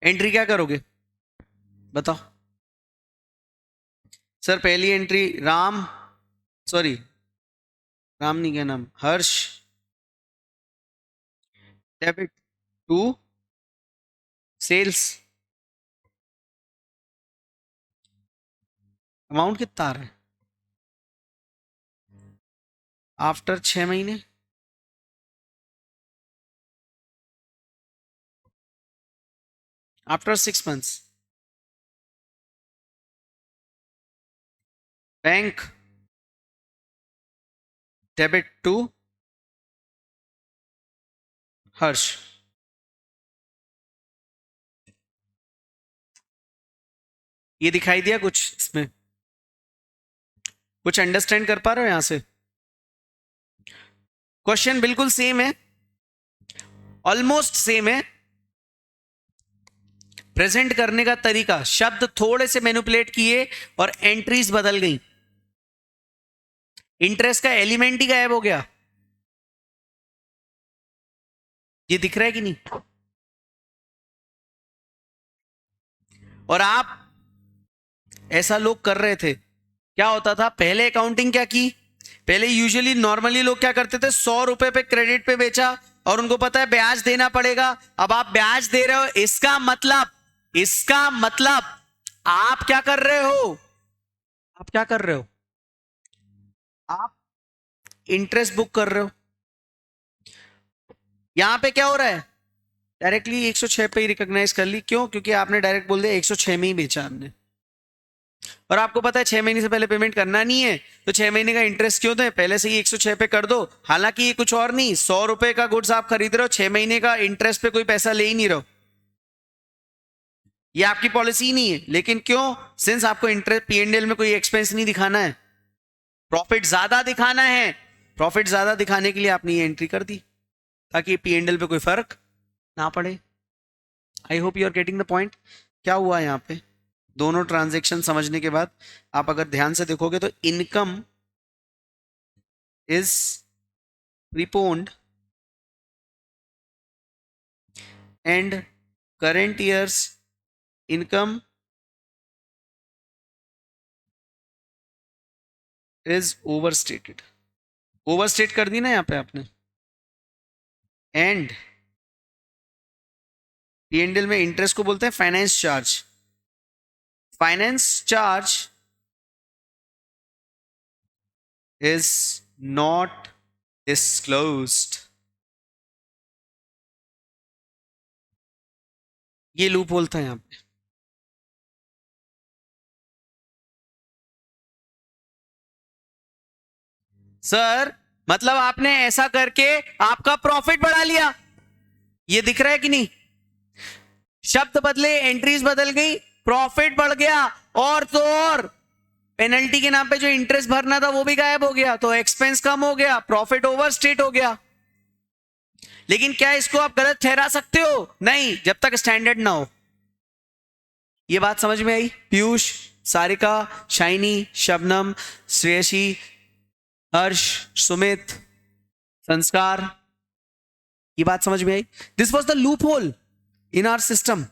एंट्री क्या करोगे बताओ? सर पहली एंट्री राम, सॉरी राम नहीं, क्या नाम, Harsh debit to sales, amount कितना आ रहा है आफ्टर 6 महीने, after 6 months। Bank debit to Harsh. ये दिखाई दिया कुछ इसमें? कुछ अंडरस्टैंड कर पा रहे हो यहां से? क्वेश्चन बिल्कुल सेम है, ऑलमोस्ट सेम है, प्रेजेंट करने का तरीका, शब्द थोड़े से मैनिपुलेट किए और एंट्रीज बदल गई, इंटरेस्ट का एलिमेंट ही गायब हो गया। ये दिख रहा है कि नहीं? और आप ऐसा लोग कर रहे थे, क्या होता था पहले अकाउंटिंग क्या की, पहले यूजुअली नॉर्मली लोग क्या करते थे, 100 रुपए पे क्रेडिट पे बेचा और उनको पता है ब्याज देना पड़ेगा। अब आप ब्याज दे रहे हो, इसका मतलब आप क्या कर रहे हो, आप क्या कर रहे हो, आप इंटरेस्ट बुक कर रहे हो। यहां पे क्या हो रहा है, डायरेक्टली 106 पे ही रिकॉग्नाइज कर ली, क्यों? क्योंकि आपने डायरेक्ट बोल दिया 106 में ही बेचा हमने, और आपको पता है 6 महीने से पहले पेमेंट करना नहीं है, तो 6 महीने का इंटरेस्ट क्यों दें, पहले से ही 106 पे कर दो। हालांकि ये कुछ और नहीं, 100 रुपए का गुड्स आप खरीद रहे हो, 6 महीने का इंटरेस्ट पे कोई पैसा ले ही नहीं रहो, ये आपकी पॉलिसी नहीं है। लेकिन क्यों? सिंस आपको इंटरेस्ट P&L में कोई एक्सपेंस नहीं दिखाना है, प्रॉफिट ज्यादा दिखाना है, प्रॉफिट ज्यादा दिखाने के लिए आपने ये एंट्री कर दी। ताकि P&L पे कोई फर्क ना पड़े। I hope you are getting the point. क्या हुआ यहाँ पे, दोनों ट्रांजेक्शन समझने के बाद आप अगर ध्यान से देखोगे तो income is preponed and current years income is overstated. Overstate कर दी ना यहाँ पे आपने। एंड P&L में इंटरेस्ट को बोलते हैं finance charge. Finance charge is not disclosed. ये लूप होल था यहां पे। सर मतलब आपने ऐसा करके आपका प्रॉफिट बढ़ा लिया, ये दिख रहा है कि नहीं? शब्द बदले, एंट्रीज बदल गई, प्रॉफिट बढ़ गया, और तो और पेनल्टी के नाम पे जो इंटरेस्ट भरना था वो भी गायब हो गया, तो एक्सपेंस कम हो गया, प्रॉफिट ओवर स्टेट हो गया। लेकिन क्या इसको आप गलत ठहरा सकते हो? नहीं, जब तक स्टैंडर्ड ना हो। ये बात समझ में आई? पीयूष, सारिका, शाइनी, शबनम, श्रेयसी, हर्ष, सुमित, संस्कार, ये बात समझ में आई? This was the loophole in our system.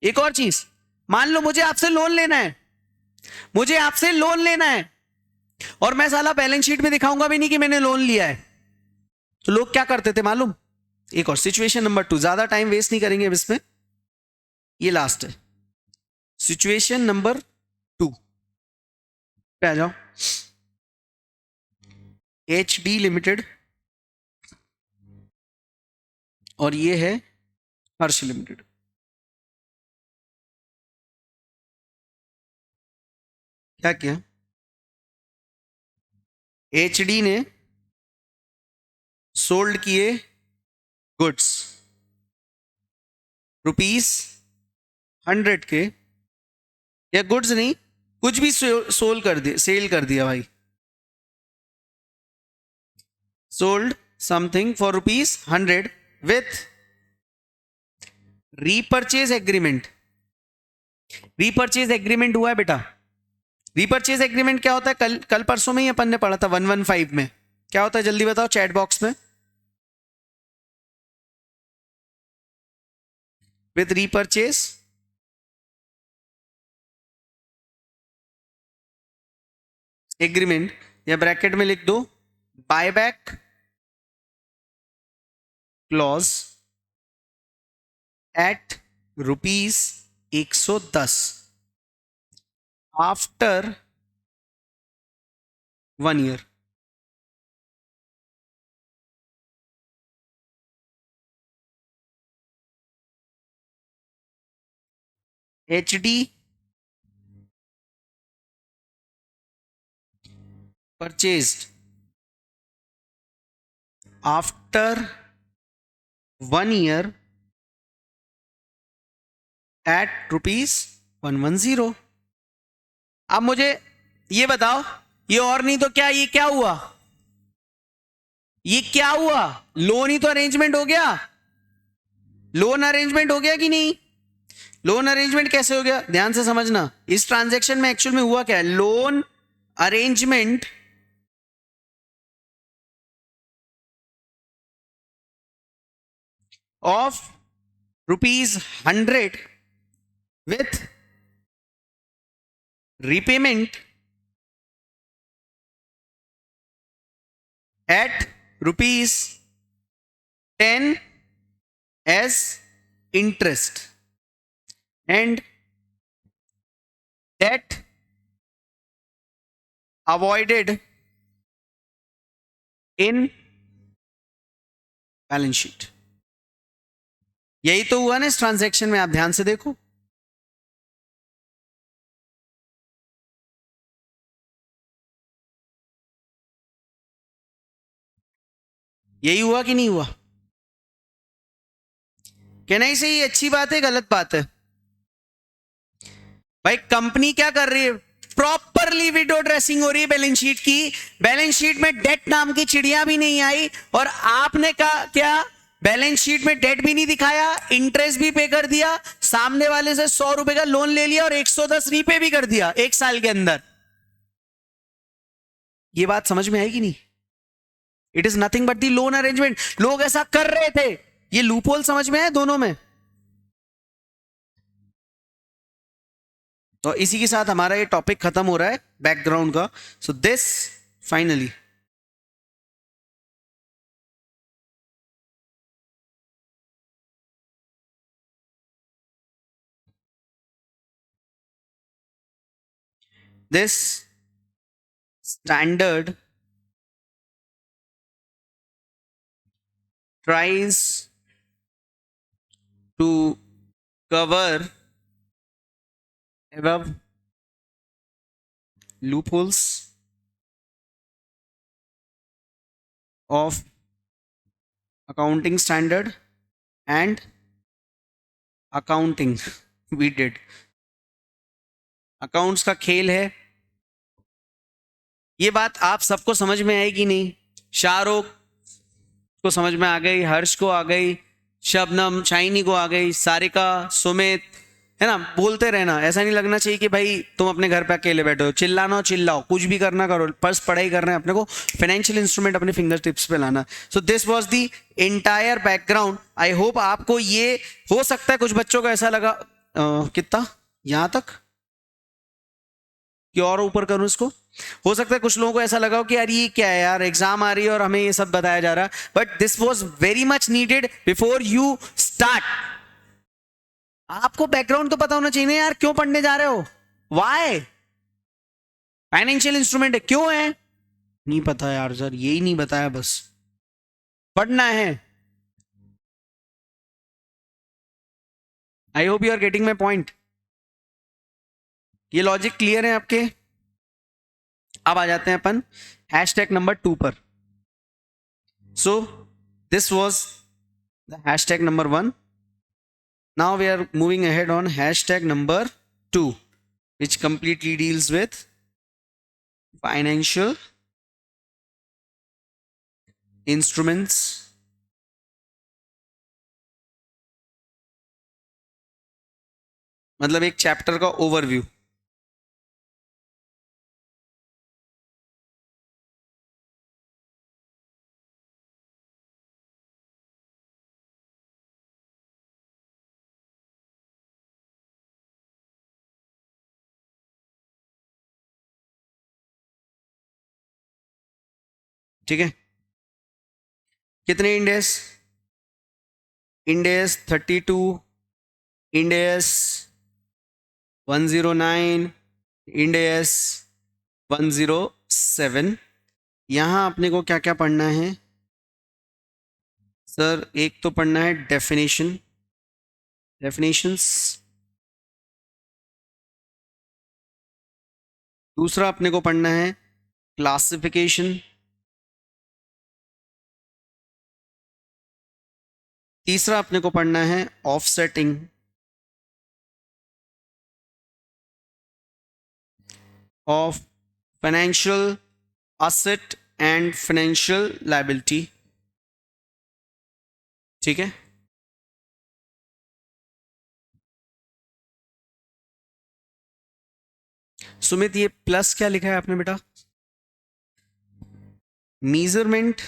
एक और चीज, मान लो मुझे आपसे लोन लेना है, मुझे आपसे लोन लेना है, और मैं साला बैलेंस शीट में दिखाऊंगा भी नहीं कि मैंने लोन लिया है, तो लोग क्या करते थे मालूम? एक और सिचुएशन नंबर 2, ज्यादा टाइम वेस्ट नहीं करेंगे अब इसमें, ये लास्ट है। सिचुएशन नंबर 2 पे आ जाओ। HD लिमिटेड और ये है हर्ष लिमिटेड। क्या किया? HD ने सोल्ड किए गुड्स ₹100 के, या गुड्स नहीं, कुछ भी सोल कर दिया, सेल कर दिया भाई। Sold something for ₹100 with repurchase agreement. Repurchase agreement हुआ है बेटा। रीपर्चेज एग्रीमेंट क्या होता है? कल कल परसों में ही अपन ने पढ़ा था 115 में। क्या होता है जल्दी बताओ चैट बॉक्स में। विथ रीपर्चेज एग्रीमेंट, या ब्रैकेट में लिख दो buyback clause at ₹110 after 1 year. HD purchased after 1 year at ₹110। अब मुझे ये बताओ, ये और नहीं तो क्या, ये क्या हुआ? ये क्या हुआ? लोन ही तो अरेंजमेंट हो गया। लोन अरेंजमेंट हो गया कि नहीं? लोन अरेंजमेंट कैसे हो गया, ध्यान से समझना। इस ट्रांजैक्शन में एक्चुअल में हुआ क्या है? Loan arrangement of ₹100 with repayment at ₹10 as interest, and debt avoided in balance sheet. यही तो हुआ ना इस ट्रांजैक्शन में, आप ध्यान से देखो। यही हुआ कि नहीं हुआ? कहना ही सही, अच्छी बात है गलत बात है? भाई कंपनी क्या कर रही है? प्रॉपरली विंडो ड्रेसिंग हो रही है बैलेंस शीट की। बैलेंस शीट में डेट नाम की चिड़िया भी नहीं आई, और आपने कहा क्या, बैलेंस शीट में डेट भी नहीं दिखाया, इंटरेस्ट भी पे कर दिया, सामने वाले से 100 रुपए का लोन ले लिया और 110 रीपे भी कर दिया 1 साल के अंदर। ये बात समझ में आएगी नहीं? It is nothing but the loan arrangement. लोग ऐसा कर रहे थे। ये लूपहोल समझ में आए दोनों में? तो इसी के साथ हमारा ये टॉपिक खत्म हो रहा है बैकग्राउंड का। So this finally this standard tries to cover above loopholes of accounting standard and accounting. We did. Accounts का खेल है। ये बात आप सबको समझ में आएगी नहीं? शाहरुख को समझ में आ गई, हर्ष को आ गई, शबनम शाइनी को आ गई, सारिका, सुमित, है ना? बोलते रहना। ऐसा नहीं लगना चाहिए कि भाई तुम अपने घर पे अकेले बैठे हो। चिल्लाना हो चिल्लाओ, कुछ भी करना करो, बस पढ़ाई करना है अपने को। फाइनेंशियल इंस्ट्रूमेंट अपने फिंगर टिप्स पे लाना। So this was the entire background. I hope आपको ये, हो सकता है कुछ बच्चों को ऐसा लगा कितना यहां तक कि और ऊपर करूं इसको। हो सकता है कुछ लोगों को ऐसा लगा हो कि यार ये क्या है यार, एग्जाम आ रही है और हमें ये सब बताया जा रहा है। But this was very much needed before you start. आपको बैकग्राउंड तो पता होना चाहिए ना यार, क्यों पढ़ने जा रहे हो, वाई फाइनेंशियल इंस्ट्रूमेंट है, क्यों है? नहीं पता यार सर, यही नहीं बताया, बस पढ़ना है। I hope you are getting my point. ये लॉजिक क्लियर है आपके? अब आ जाते हैं अपन हैशटैग नंबर 2 पर। So this was the hashtag number 1। Now we are moving ahead on hashtag number 2, which completely deals with financial instruments, मतलब एक चैप्टर का ओवरव्यू। ठीक है, कितने इंडेस? इंडेस 32, इंडेस 109, इंडेस 107। यहां अपने को क्या क्या पढ़ना है सर? एक तो पढ़ना है डेफिनेशंस, दूसरा अपने को पढ़ना है क्लासिफिकेशन, तीसरा अपने को पढ़ना है offsetting, of financial asset and financial liability. ठीक है, सुमित ये प्लस क्या लिखा है आपने बेटा? मीजरमेंट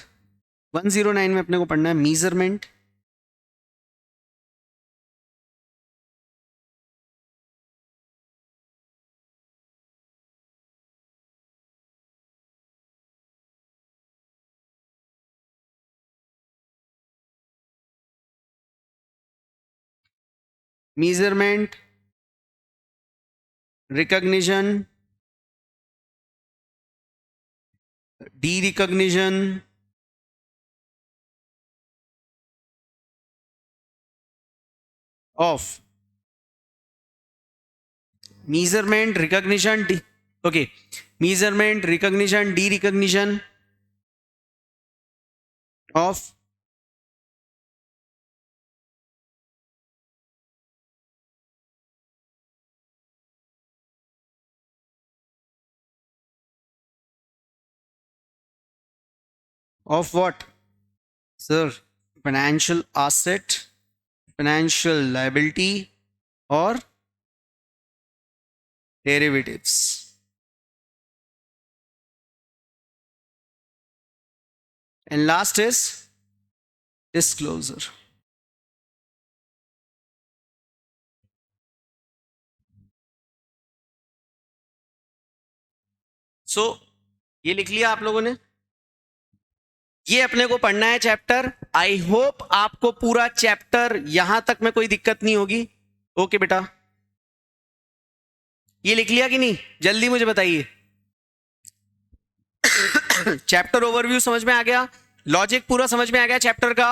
109 में अपने को पढ़ना है measurement, measurement, recognition, D recognition, of measurement recognition okay, measurement recognition de recognition of of what sir? Financial asset, financial liability और derivatives. And last is disclosure. So ये लिख लिया आप लोगों ने, ये अपने को पढ़ना है चैप्टर. आई होप आपको पूरा चैप्टर यहां तक में कोई दिक्कत नहीं होगी. ओके बेटा, ये लिख लिया कि नहीं? जल्दी मुझे बताइए. चैप्टर ओवरव्यू समझ में आ गया? लॉजिक पूरा समझ में आ गया चैप्टर का?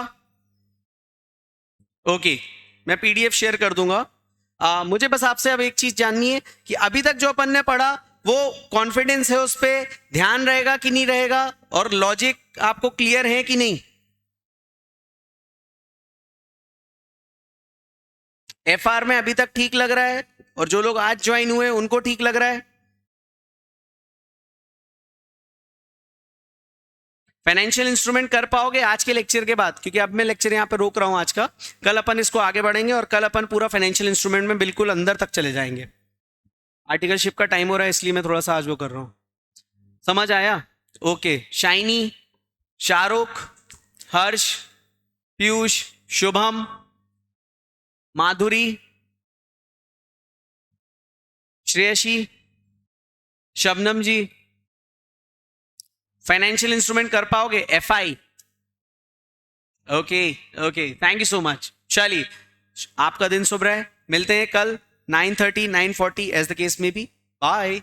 ओके, मैं पीडीएफ शेयर कर दूंगा. मुझे बस आपसे अब एक चीज जाननी है कि अभी तक जो अपन ने पढ़ा वो कॉन्फिडेंस है उस पर, ध्यान रहेगा कि नहीं रहेगा, और लॉजिक आपको क्लियर है कि नहीं? एफआर में अभी तक ठीक लग रहा है, और जो लोग आज ज्वाइन हुए उनको ठीक लग रहा है? फाइनेंशियल इंस्ट्रूमेंट कर पाओगे आज के लेक्चर के बाद? क्योंकि अब मैं लेक्चर यहां पे रोक रहा हूं आज का. कल अपन इसको आगे बढ़ेंगे और कल अपन पूरा फाइनेंशियल इंस्ट्रूमेंट में बिल्कुल अंदर तक चले जाएंगे. आर्टिकलशिप का टाइम हो रहा है इसलिए मैं थोड़ा सा आज वो कर रहा हूं. समझ आया? ओके. शाइनी, शाहरुख, हर्ष, पीयूष, शुभम, माधुरी, श्रेयसी, शबनम जी, फाइनेंशियल इंस्ट्रूमेंट कर पाओगे? FI. Okay okay, thank you so much. चलिए, आपका दिन शुभ रहे. मिलते हैं कल 9:30 9:40 एज द केस में बी. बाय.